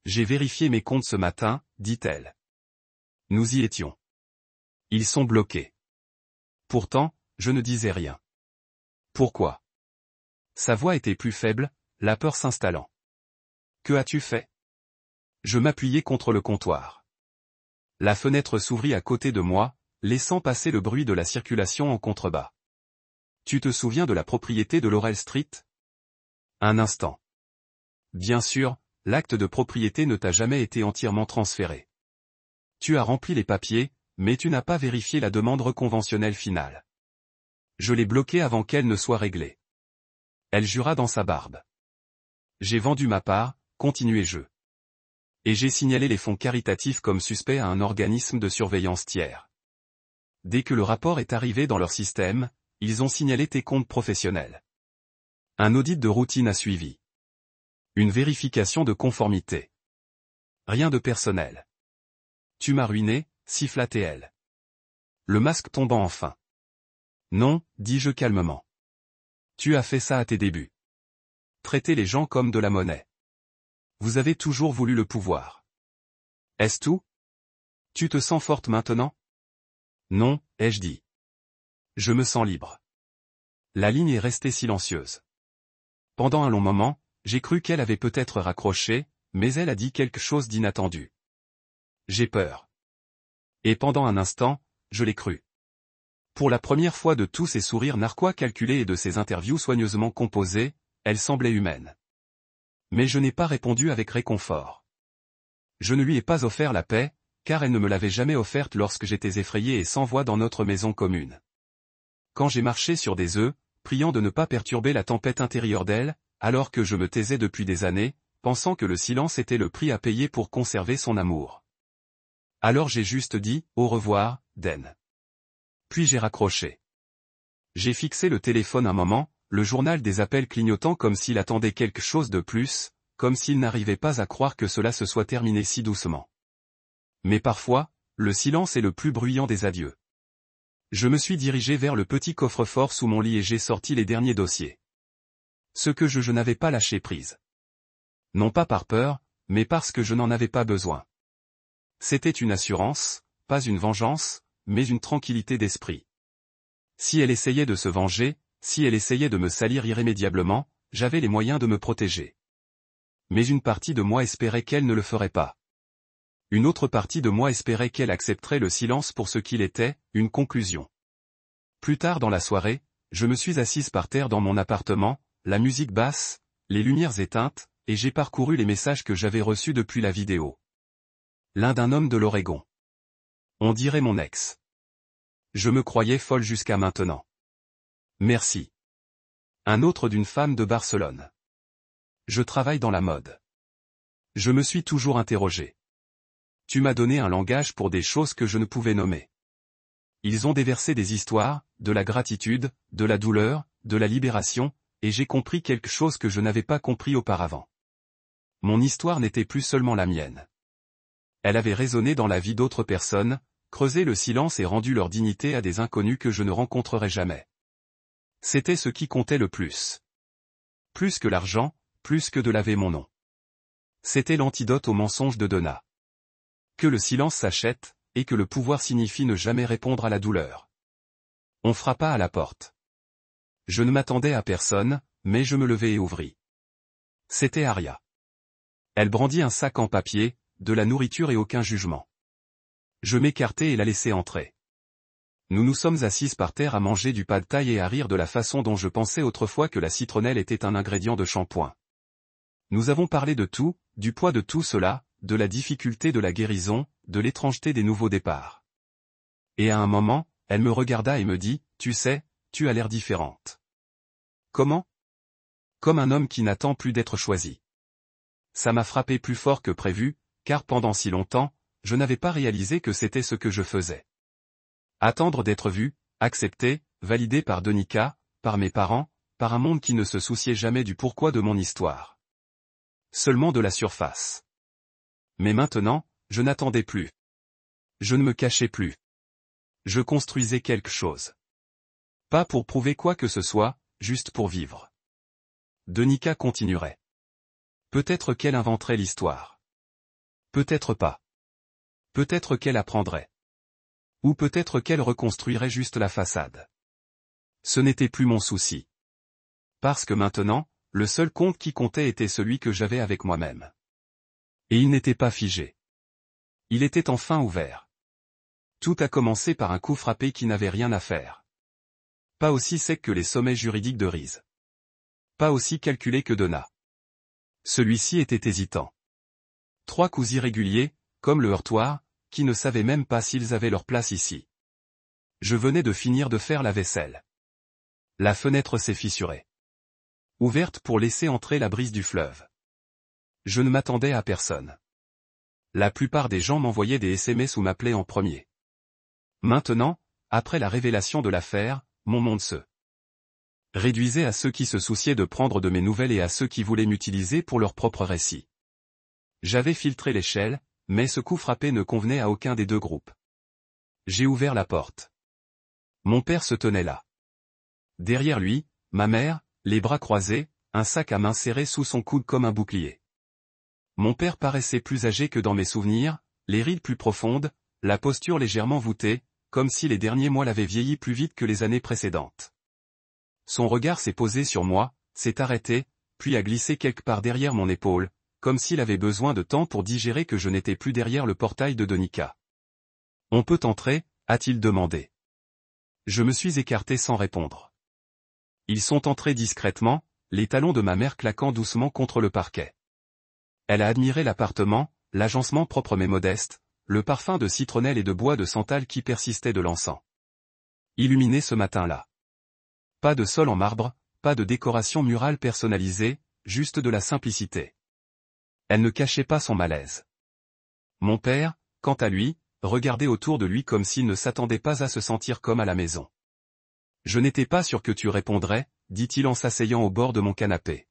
J'ai vérifié mes comptes ce matin, dit-elle. Nous y étions. Ils sont bloqués. Pourtant, je ne disais rien. Pourquoi? Sa voix était plus faible, la peur s'installant. Que as-tu fait? Je m'appuyai contre le comptoir. La fenêtre s'ouvrit à côté de moi, laissant passer le bruit de la circulation en contrebas. Tu te souviens de la propriété de Laurel Street? Un instant. Bien sûr, l'acte de propriété ne t'a jamais été entièrement transféré. Tu as rempli les papiers, mais tu n'as pas vérifié la demande reconventionnelle finale. Je l'ai bloquée avant qu'elle ne soit réglée. Elle jura dans sa barbe. J'ai vendu ma part, continuai-je. Et j'ai signalé les fonds caritatifs comme suspects à un organisme de surveillance tiers. Dès que le rapport est arrivé dans leur système, ils ont signalé tes comptes professionnels. Un audit de routine a suivi. Une vérification de conformité. Rien de personnel. Tu m'as ruiné, siffla-t-elle. Le masque tombant enfin. Non, dis-je calmement. Tu as fait ça à tes débuts. Traiter les gens comme de la monnaie. Vous avez toujours voulu le pouvoir. Est-ce tout? Tu te sens forte maintenant? Non, ai-je dit. Je me sens libre. La ligne est restée silencieuse. Pendant un long moment, j'ai cru qu'elle avait peut-être raccroché, mais elle a dit quelque chose d'inattendu. J'ai peur. Et pendant un instant, je l'ai cru. Pour la première fois de tous ces sourires narquois calculés et de ces interviews soigneusement composées, elle semblait humaine. Mais je n'ai pas répondu avec réconfort. Je ne lui ai pas offert la paix, car elle ne me l'avait jamais offerte lorsque j'étais effrayé et sans voix dans notre maison commune. Quand j'ai marché sur des œufs, priant de ne pas perturber la tempête intérieure d'elle, alors que je me taisais depuis des années, pensant que le silence était le prix à payer pour conserver son amour. Alors j'ai juste dit, au revoir, Den. Puis j'ai raccroché. J'ai fixé le téléphone un moment, le journal des appels clignotant comme s'il attendait quelque chose de plus, comme s'il n'arrivait pas à croire que cela se soit terminé si doucement. Mais parfois, le silence est le plus bruyant des adieux. Je me suis dirigé vers le petit coffre-fort sous mon lit et j'ai sorti les derniers dossiers. Ce que je n'avais pas lâché prise. Non pas par peur, mais parce que je n'en avais pas besoin. C'était une assurance, pas une vengeance, mais une tranquillité d'esprit. Si elle essayait de se venger, si elle essayait de me salir irrémédiablement, j'avais les moyens de me protéger. Mais une partie de moi espérait qu'elle ne le ferait pas. Une autre partie de moi espérait qu'elle accepterait le silence pour ce qu'il était, une conclusion. Plus tard dans la soirée, je me suis assise par terre dans mon appartement, la musique basse, les lumières éteintes, et j'ai parcouru les messages que j'avais reçus depuis la vidéo. L'un d'un homme de l'Oregon. On dirait mon ex. Je me croyais folle jusqu'à maintenant. Merci. Un autre d'une femme de Barcelone. Je travaille dans la mode. Je me suis toujours interrogé. Tu m'as donné un langage pour des choses que je ne pouvais nommer. Ils ont déversé des histoires, de la gratitude, de la douleur, de la libération, et j'ai compris quelque chose que je n'avais pas compris auparavant. Mon histoire n'était plus seulement la mienne. Elle avait résonné dans la vie d'autres personnes, creusé le silence et rendu leur dignité à des inconnus que je ne rencontrerai jamais. C'était ce qui comptait le plus. Plus que l'argent, plus que de laver mon nom. C'était l'antidote au mensonge de Donna. Que le silence s'achète, et que le pouvoir signifie ne jamais répondre à la douleur. On frappa à la porte. Je ne m'attendais à personne, mais je me levai et ouvris. C'était Aria. Elle brandit un sac en papier, de la nourriture et aucun jugement. Je m'écartai et la laissai entrer. Nous nous sommes assises par terre à manger du pad thaï et à rire de la façon dont je pensais autrefois que la citronnelle était un ingrédient de shampoing. Nous avons parlé de tout, du poids de tout cela, de la difficulté de la guérison, de l'étrangeté des nouveaux départs. Et à un moment, elle me regarda et me dit, « Tu sais, tu as l'air différente. » Comment ? Comme un homme qui n'attend plus d'être choisi. Ça m'a frappé plus fort que prévu, car pendant si longtemps, je n'avais pas réalisé que c'était ce que je faisais. Attendre d'être vu, accepté, validé par Donika, par mes parents, par un monde qui ne se souciait jamais du pourquoi de mon histoire. Seulement de la surface. Mais maintenant, je n'attendais plus. Je ne me cachais plus. Je construisais quelque chose. Pas pour prouver quoi que ce soit, juste pour vivre. Donika continuerait. Peut-être qu'elle inventerait l'histoire. Peut-être pas. Peut-être qu'elle apprendrait. Ou peut-être qu'elle reconstruirait juste la façade. Ce n'était plus mon souci. Parce que maintenant, le seul compte qui comptait était celui que j'avais avec moi-même. Et il n'était pas figé. Il était enfin ouvert. Tout a commencé par un coup frappé qui n'avait rien à faire. Pas aussi sec que les sommets juridiques de Riz. Pas aussi calculé que Donna. Celui-ci était hésitant. 3 coups irréguliers, comme le heurtoir, qui ne savaient même pas s'ils avaient leur place ici. Je venais de finir de faire la vaisselle. La fenêtre s'est fissurée. Ouverte pour laisser entrer la brise du fleuve. Je ne m'attendais à personne. La plupart des gens m'envoyaient des SMS ou m'appelaient en premier. Maintenant, après la révélation de l'affaire, mon monde se réduisait à ceux qui se souciaient de prendre de mes nouvelles et à ceux qui voulaient m'utiliser pour leur propre récit. J'avais filtré l'échelle, mais ce coup frappé ne convenait à aucun des deux groupes. J'ai ouvert la porte. Mon père se tenait là. Derrière lui, ma mère, les bras croisés, un sac à main serré sous son coude comme un bouclier. Mon père paraissait plus âgé que dans mes souvenirs, les rides plus profondes, la posture légèrement voûtée, comme si les derniers mois l'avaient vieilli plus vite que les années précédentes. Son regard s'est posé sur moi, s'est arrêté, puis a glissé quelque part derrière mon épaule, comme s'il avait besoin de temps pour digérer que je n'étais plus derrière le portail de Donika. « On peut entrer ?» a-t-il demandé. Je me suis écarté sans répondre. Ils sont entrés discrètement, les talons de ma mère claquant doucement contre le parquet. Elle a admiré l'appartement, l'agencement propre mais modeste, le parfum de citronnelle et de bois de santal qui persistait de l'encens. Illuminé ce matin-là. Pas de sol en marbre, pas de décoration murale personnalisée, juste de la simplicité. Elle ne cachait pas son malaise. Mon père, quant à lui, regardait autour de lui comme s'il ne s'attendait pas à se sentir comme à la maison. « Je n'étais pas sûr que tu répondrais, » dit-il en s'asseyant au bord de mon canapé.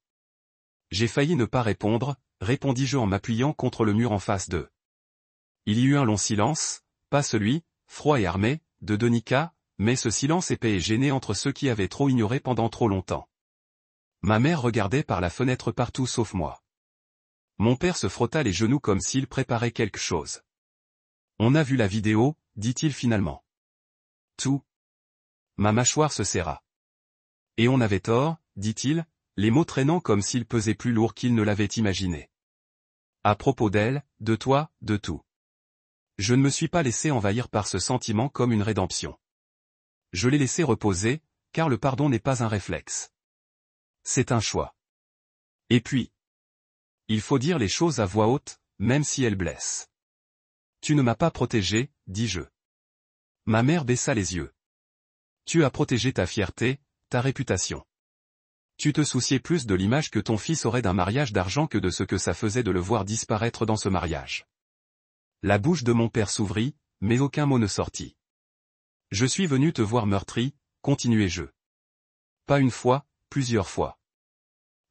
J'ai failli ne pas répondre, répondis-je en m'appuyant contre le mur en face d'eux. Il y eut un long silence, pas celui, froid et armé, de Donika, mais ce silence épais et gêné entre ceux qui avaient trop ignoré pendant trop longtemps. Ma mère regardait par la fenêtre partout sauf moi. Mon père se frotta les genoux comme s'il préparait quelque chose. « On a vu la vidéo, dit-il finalement. Tout. » Ma mâchoire se serra. « Et on avait tort, dit-il, les mots traînant comme s'ils pesaient plus lourd qu'il ne l'avait imaginé. À propos d'elle, de toi, de tout. » Je ne me suis pas laissé envahir par ce sentiment comme une rédemption. Je l'ai laissé reposer, car le pardon n'est pas un réflexe. C'est un choix. Et puis, il faut dire les choses à voix haute, même si elles blessent. Tu ne m'as pas protégé, dis-je. Ma mère baissa les yeux. Tu as protégé ta fierté, ta réputation. Tu te souciais plus de l'image que ton fils aurait d'un mariage d'argent que de ce que ça faisait de le voir disparaître dans ce mariage. La bouche de mon père s'ouvrit, mais aucun mot ne sortit. Je suis venu te voir meurtri, continuai-je. Pas une fois, plusieurs fois.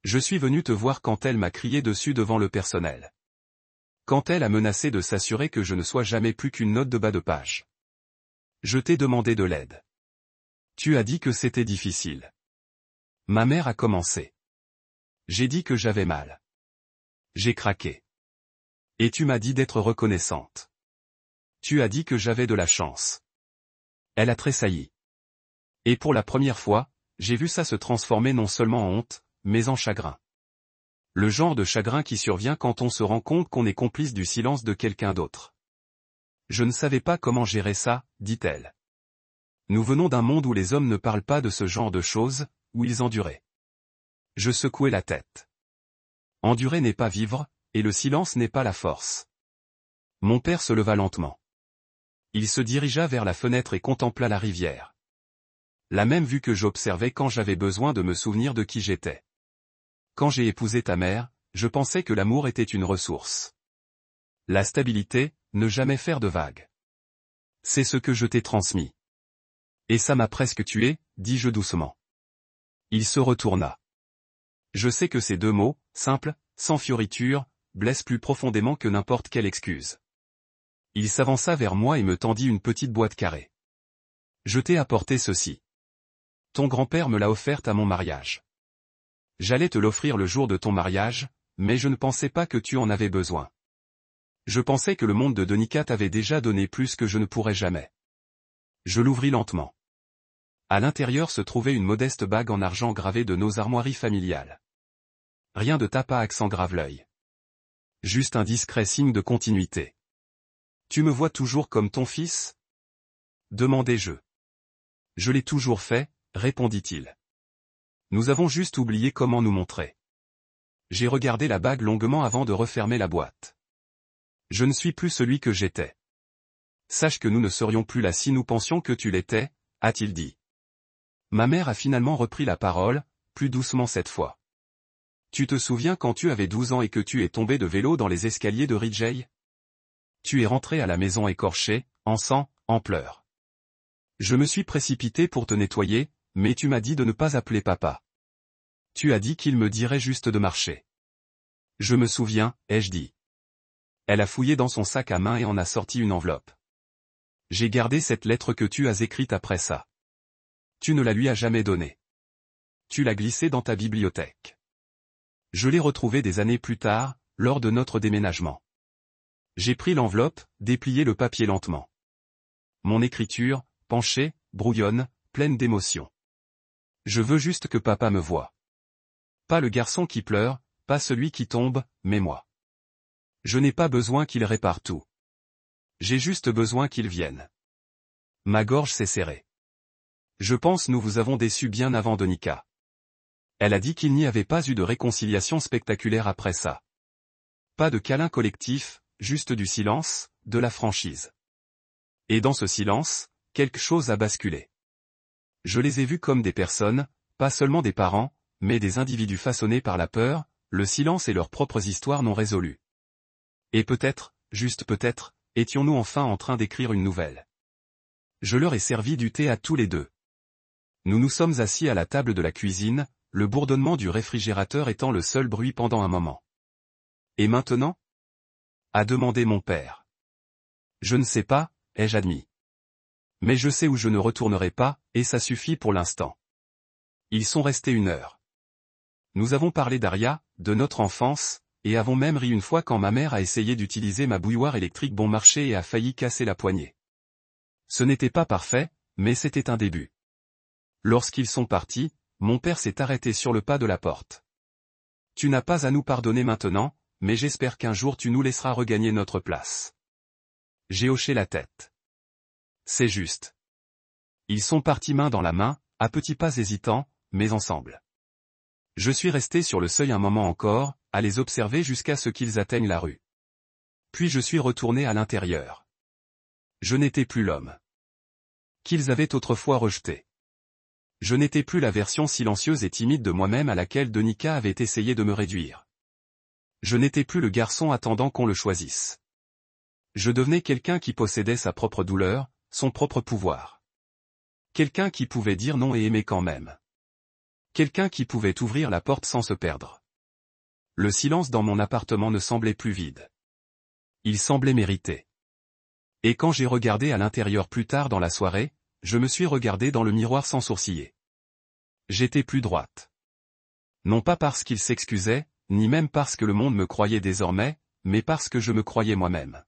Je suis venu te voir quand elle m'a crié dessus devant le personnel. Quand elle a menacé de s'assurer que je ne sois jamais plus qu'une note de bas de page. Je t'ai demandé de l'aide. Tu as dit que c'était difficile. Ma mère a commencé. J'ai dit que j'avais mal. J'ai craqué. Et tu m'as dit d'être reconnaissante. Tu as dit que j'avais de la chance. Elle a tressailli. Et pour la première fois, j'ai vu ça se transformer non seulement en honte, mais en chagrin. Le genre de chagrin qui survient quand on se rend compte qu'on est complice du silence de quelqu'un d'autre. Je ne savais pas comment gérer ça, dit-elle. Nous venons d'un monde où les hommes ne parlent pas de ce genre de choses, où ils enduraient. Je secouai la tête. Endurer n'est pas vivre, et le silence n'est pas la force. Mon père se leva lentement. Il se dirigea vers la fenêtre et contempla la rivière. La même vue que j'observais quand j'avais besoin de me souvenir de qui j'étais. Quand j'ai épousé ta mère, je pensais que l'amour était une ressource. La stabilité, ne jamais faire de vagues. C'est ce que je t'ai transmis. Et ça m'a presque tué, dis-je doucement. Il se retourna. Je sais que ces deux mots, simples, sans fioriture, blessent plus profondément que n'importe quelle excuse. Il s'avança vers moi et me tendit une petite boîte carrée. Je t'ai apporté ceci. Ton grand-père me l'a offerte à mon mariage. J'allais te l'offrir le jour de ton mariage, mais je ne pensais pas que tu en avais besoin. Je pensais que le monde de Donika t'avait déjà donné plus que je ne pourrais jamais. Je l'ouvris lentement. À l'intérieur se trouvait une modeste bague en argent gravée de nos armoiries familiales. Rien de tape à accent grave l'œil. Juste un discret signe de continuité. Tu me vois toujours comme ton fils ? Demandai-je. Je l'ai toujours fait, répondit-il. Nous avons juste oublié comment nous montrer. J'ai regardé la bague longuement avant de refermer la boîte. Je ne suis plus celui que j'étais. Sache que nous ne serions plus là si nous pensions que tu l'étais, a-t-il dit. Ma mère a finalement repris la parole, plus doucement cette fois. Tu te souviens quand tu avais 12 ans et que tu es tombé de vélo dans les escaliers de Ridgey ? Tu es rentré à la maison écorché, en sang, en pleurs. Je me suis précipité pour te nettoyer, mais tu m'as dit de ne pas appeler papa. Tu as dit qu'il me dirait juste de marcher. Je me souviens, ai-je dit. Elle a fouillé dans son sac à main et en a sorti une enveloppe. J'ai gardé cette lettre que tu as écrite après ça. Tu ne la lui as jamais donnée. Tu l'as glissée dans ta bibliothèque. Je l'ai retrouvée des années plus tard, lors de notre déménagement. J'ai pris l'enveloppe, déplié le papier lentement. Mon écriture, penchée, brouillonne, pleine d'émotion. Je veux juste que papa me voie. Pas le garçon qui pleure, pas celui qui tombe, mais moi. Je n'ai pas besoin qu'il répare tout. J'ai juste besoin qu'il vienne. Ma gorge s'est serrée. Je pense nous vous avons déçus bien avant Donika. Elle a dit qu'il n'y avait pas eu de réconciliation spectaculaire après ça. Pas de câlin collectif, juste du silence, de la franchise. Et dans ce silence, quelque chose a basculé. Je les ai vus comme des personnes, pas seulement des parents, mais des individus façonnés par la peur, le silence et leurs propres histoires non résolues. Et peut-être, juste peut-être, étions-nous enfin en train d'écrire une nouvelle. Je leur ai servi du thé à tous les deux. Nous nous sommes assis à la table de la cuisine, le bourdonnement du réfrigérateur étant le seul bruit pendant un moment. Et maintenant ? A demandé mon père. Je ne sais pas, ai-je admis. Mais je sais où je ne retournerai pas, et ça suffit pour l'instant. Ils sont restés 1 heure. Nous avons parlé d'Aria, de notre enfance, et avons même ri une fois quand ma mère a essayé d'utiliser ma bouilloire électrique bon marché et a failli casser la poignée. Ce n'était pas parfait, mais c'était un début. Lorsqu'ils sont partis, mon père s'est arrêté sur le pas de la porte. Tu n'as pas à nous pardonner maintenant, mais j'espère qu'un jour tu nous laisseras regagner notre place. J'ai hoché la tête. C'est juste. Ils sont partis main dans la main, à petits pas hésitants, mais ensemble. Je suis resté sur le seuil un moment encore, à les observer jusqu'à ce qu'ils atteignent la rue. Puis je suis retourné à l'intérieur. Je n'étais plus l'homme qu'ils avaient autrefois rejeté. Je n'étais plus la version silencieuse et timide de moi-même à laquelle Donika avait essayé de me réduire. Je n'étais plus le garçon attendant qu'on le choisisse. Je devenais quelqu'un qui possédait sa propre douleur, son propre pouvoir. Quelqu'un qui pouvait dire non et aimer quand même. Quelqu'un qui pouvait ouvrir la porte sans se perdre. Le silence dans mon appartement ne semblait plus vide. Il semblait mérité. Et quand j'ai regardé à l'intérieur plus tard dans la soirée, je me suis regardé dans le miroir sans sourciller. J'étais plus droite. Non pas parce qu'il s'excusait, ni même parce que le monde me croyait désormais, mais parce que je me croyais moi-même.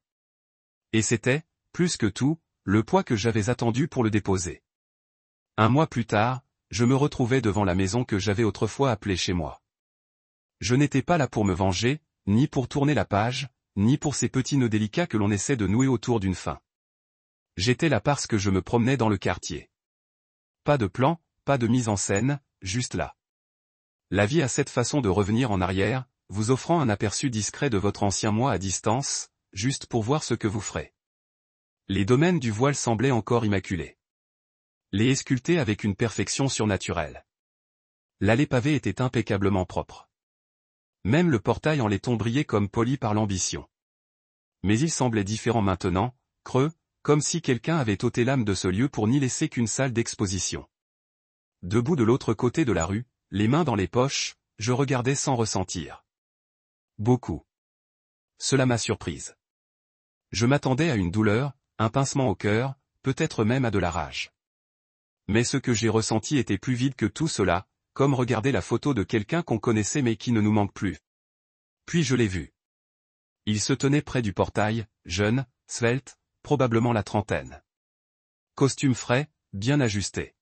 Et c'était, plus que tout, le poids que j'avais attendu pour le déposer. Un mois plus tard, je me retrouvais devant la maison que j'avais autrefois appelée chez moi. Je n'étais pas là pour me venger, ni pour tourner la page, ni pour ces petits nœuds délicats que l'on essaie de nouer autour d'une fin. J'étais là parce que je me promenais dans le quartier. Pas de plan, pas de mise en scène, juste là. La vie a cette façon de revenir en arrière, vous offrant un aperçu discret de votre ancien moi à distance, juste pour voir ce que vous ferez. Les domaines du voile semblaient encore immaculés. Les sculptés avec une perfection surnaturelle. L'allée pavée était impeccablement propre. Même le portail en laiton brillait comme poli par l'ambition. Mais il semblait différent maintenant, creux, comme si quelqu'un avait ôté l'âme de ce lieu pour n'y laisser qu'une salle d'exposition. Debout de l'autre côté de la rue, les mains dans les poches, je regardais sans ressentir. Beaucoup. Cela m'a surprise. Je m'attendais à une douleur, un pincement au cœur, peut-être même à de la rage. Mais ce que j'ai ressenti était plus vide que tout cela, comme regarder la photo de quelqu'un qu'on connaissait mais qui ne nous manque plus. Puis je l'ai vu. Il se tenait près du portail, jeune, svelte, probablement la trentaine. Costume frais, bien ajusté.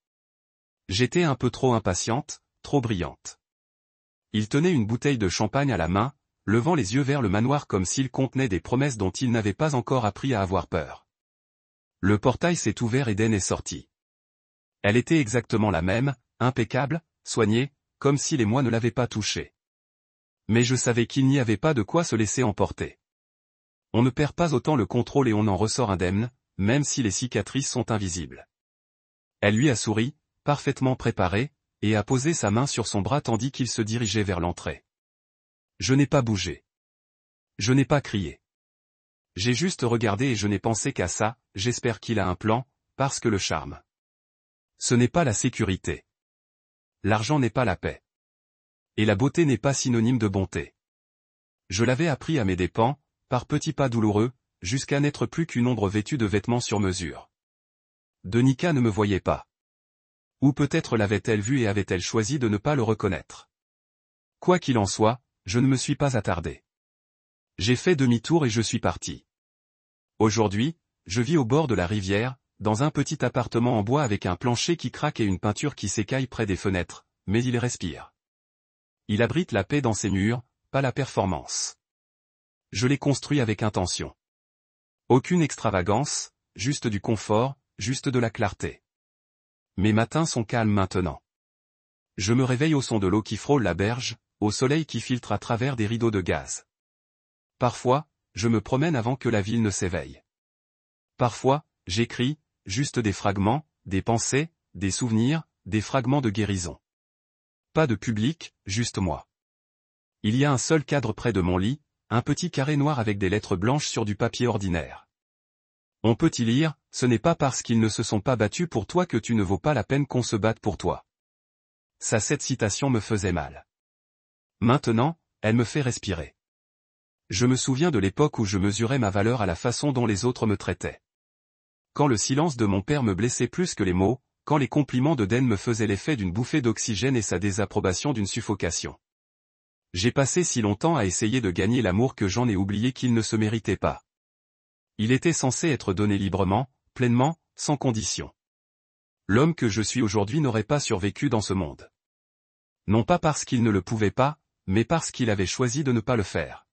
J'étais un peu trop impatiente, trop brillante. Il tenait une bouteille de champagne à la main, levant les yeux vers le manoir comme s'il contenait des promesses dont il n'avait pas encore appris à avoir peur. Le portail s'est ouvert et Den est sortie. Elle était exactement la même, impeccable, soignée, comme si les mois ne l'avaient pas touchée. Mais je savais qu'il n'y avait pas de quoi se laisser emporter. On ne perd pas autant le contrôle et on en ressort indemne, même si les cicatrices sont invisibles. Elle lui a souri, parfaitement préparée, et a posé sa main sur son bras tandis qu'il se dirigeait vers l'entrée. Je n'ai pas bougé. Je n'ai pas crié. J'ai juste regardé et je n'ai pensé qu'à ça, j'espère qu'il a un plan, parce que le charme. Ce n'est pas la sécurité. L'argent n'est pas la paix. Et la beauté n'est pas synonyme de bonté. Je l'avais appris à mes dépens, par petits pas douloureux, jusqu'à n'être plus qu'une ombre vêtue de vêtements sur mesure. Denika ne me voyait pas. Ou peut-être l'avait-elle vu et avait-elle choisi de ne pas le reconnaître. Quoi qu'il en soit, je ne me suis pas attardé. J'ai fait demi-tour et je suis parti. Aujourd'hui, je vis au bord de la rivière, dans un petit appartement en bois avec un plancher qui craque et une peinture qui s'écaille près des fenêtres, mais il respire. Il abrite la paix dans ses murs, pas la performance. Je l'ai construit avec intention. Aucune extravagance, juste du confort, juste de la clarté. Mes matins sont calmes maintenant. Je me réveille au son de l'eau qui frôle la berge, au soleil qui filtre à travers des rideaux de gaz. Parfois, je me promène avant que la ville ne s'éveille. Parfois, j'écris, juste des fragments, des pensées, des souvenirs, des fragments de guérison. Pas de public, juste moi. Il y a un seul cadre près de mon lit, un petit carré noir avec des lettres blanches sur du papier ordinaire. On peut y lire, ce n'est pas parce qu'ils ne se sont pas battus pour toi que tu ne vaux pas la peine qu'on se batte pour toi. Cette citation me faisait mal. Maintenant, elle me fait respirer. Je me souviens de l'époque où je mesurais ma valeur à la façon dont les autres me traitaient. Quand le silence de mon père me blessait plus que les mots, quand les compliments de Den me faisaient l'effet d'une bouffée d'oxygène et sa désapprobation d'une suffocation. J'ai passé si longtemps à essayer de gagner l'amour que j'en ai oublié qu'il ne se méritait pas. Il était censé être donné librement, pleinement, sans condition. L'homme que je suis aujourd'hui n'aurait pas survécu dans ce monde. Non pas parce qu'il ne le pouvait pas, mais parce qu'il avait choisi de ne pas le faire.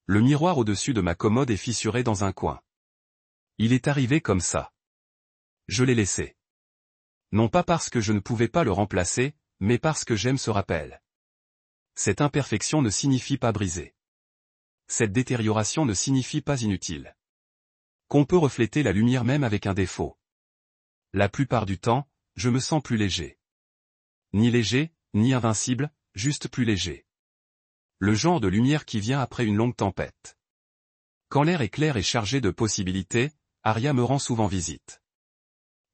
Le miroir au-dessus de ma commode est fissuré dans un coin. Il est arrivé comme ça. Je l'ai laissé. Non pas parce que je ne pouvais pas le remplacer, mais parce que j'aime ce rappel. Cette imperfection ne signifie pas brisé. Cette détérioration ne signifie pas inutile. Qu'on peut refléter la lumière même avec un défaut. La plupart du temps, je me sens plus léger. Ni léger, ni invincible, juste plus léger. Le genre de lumière qui vient après une longue tempête. Quand l'air est clair et chargé de possibilités, Aria me rend souvent visite.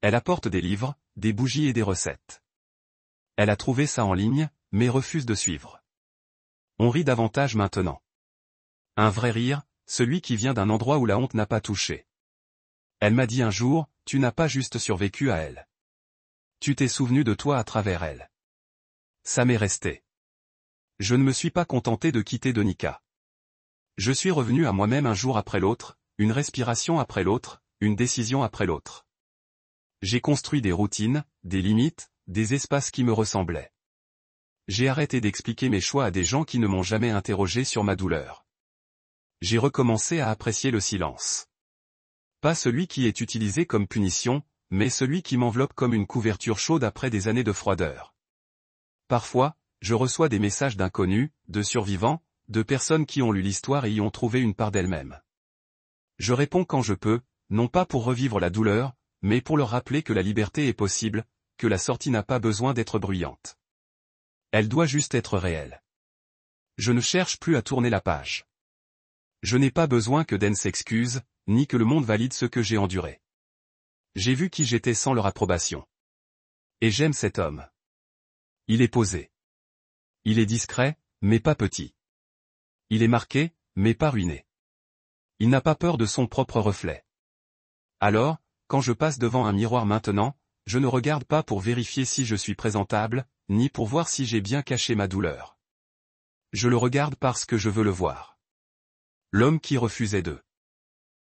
Elle apporte des livres, des bougies et des recettes. Elle a trouvé ça en ligne, mais refuse de suivre. On rit davantage maintenant. Un vrai rire, celui qui vient d'un endroit où la honte n'a pas touché. Elle m'a dit un jour, tu n'as pas juste survécu à elle. Tu t'es souvenu de toi à travers elle. Ça m'est resté. Je ne me suis pas contenté de quitter Donika. Je suis revenu à moi-même un jour après l'autre, une respiration après l'autre, une décision après l'autre. J'ai construit des routines, des limites, des espaces qui me ressemblaient. J'ai arrêté d'expliquer mes choix à des gens qui ne m'ont jamais interrogé sur ma douleur. J'ai recommencé à apprécier le silence. Pas celui qui est utilisé comme punition, mais celui qui m'enveloppe comme une couverture chaude après des années de froideur. Parfois, je reçois des messages d'inconnus, de survivants, de personnes qui ont lu l'histoire et y ont trouvé une part d'elles-mêmes. Je réponds quand je peux, non pas pour revivre la douleur, mais pour leur rappeler que la liberté est possible, que la sortie n'a pas besoin d'être bruyante. Elle doit juste être réelle. Je ne cherche plus à tourner la page. Je n'ai pas besoin que Den s'excuse, ni que le monde valide ce que j'ai enduré. J'ai vu qui j'étais sans leur approbation. Et j'aime cet homme. Il est posé. Il est discret, mais pas petit. Il est marqué, mais pas ruiné. Il n'a pas peur de son propre reflet. Alors, quand je passe devant un miroir maintenant, je ne regarde pas pour vérifier si je suis présentable, ni pour voir si j'ai bien caché ma douleur. Je le regarde parce que je veux le voir. L'homme qui refusait de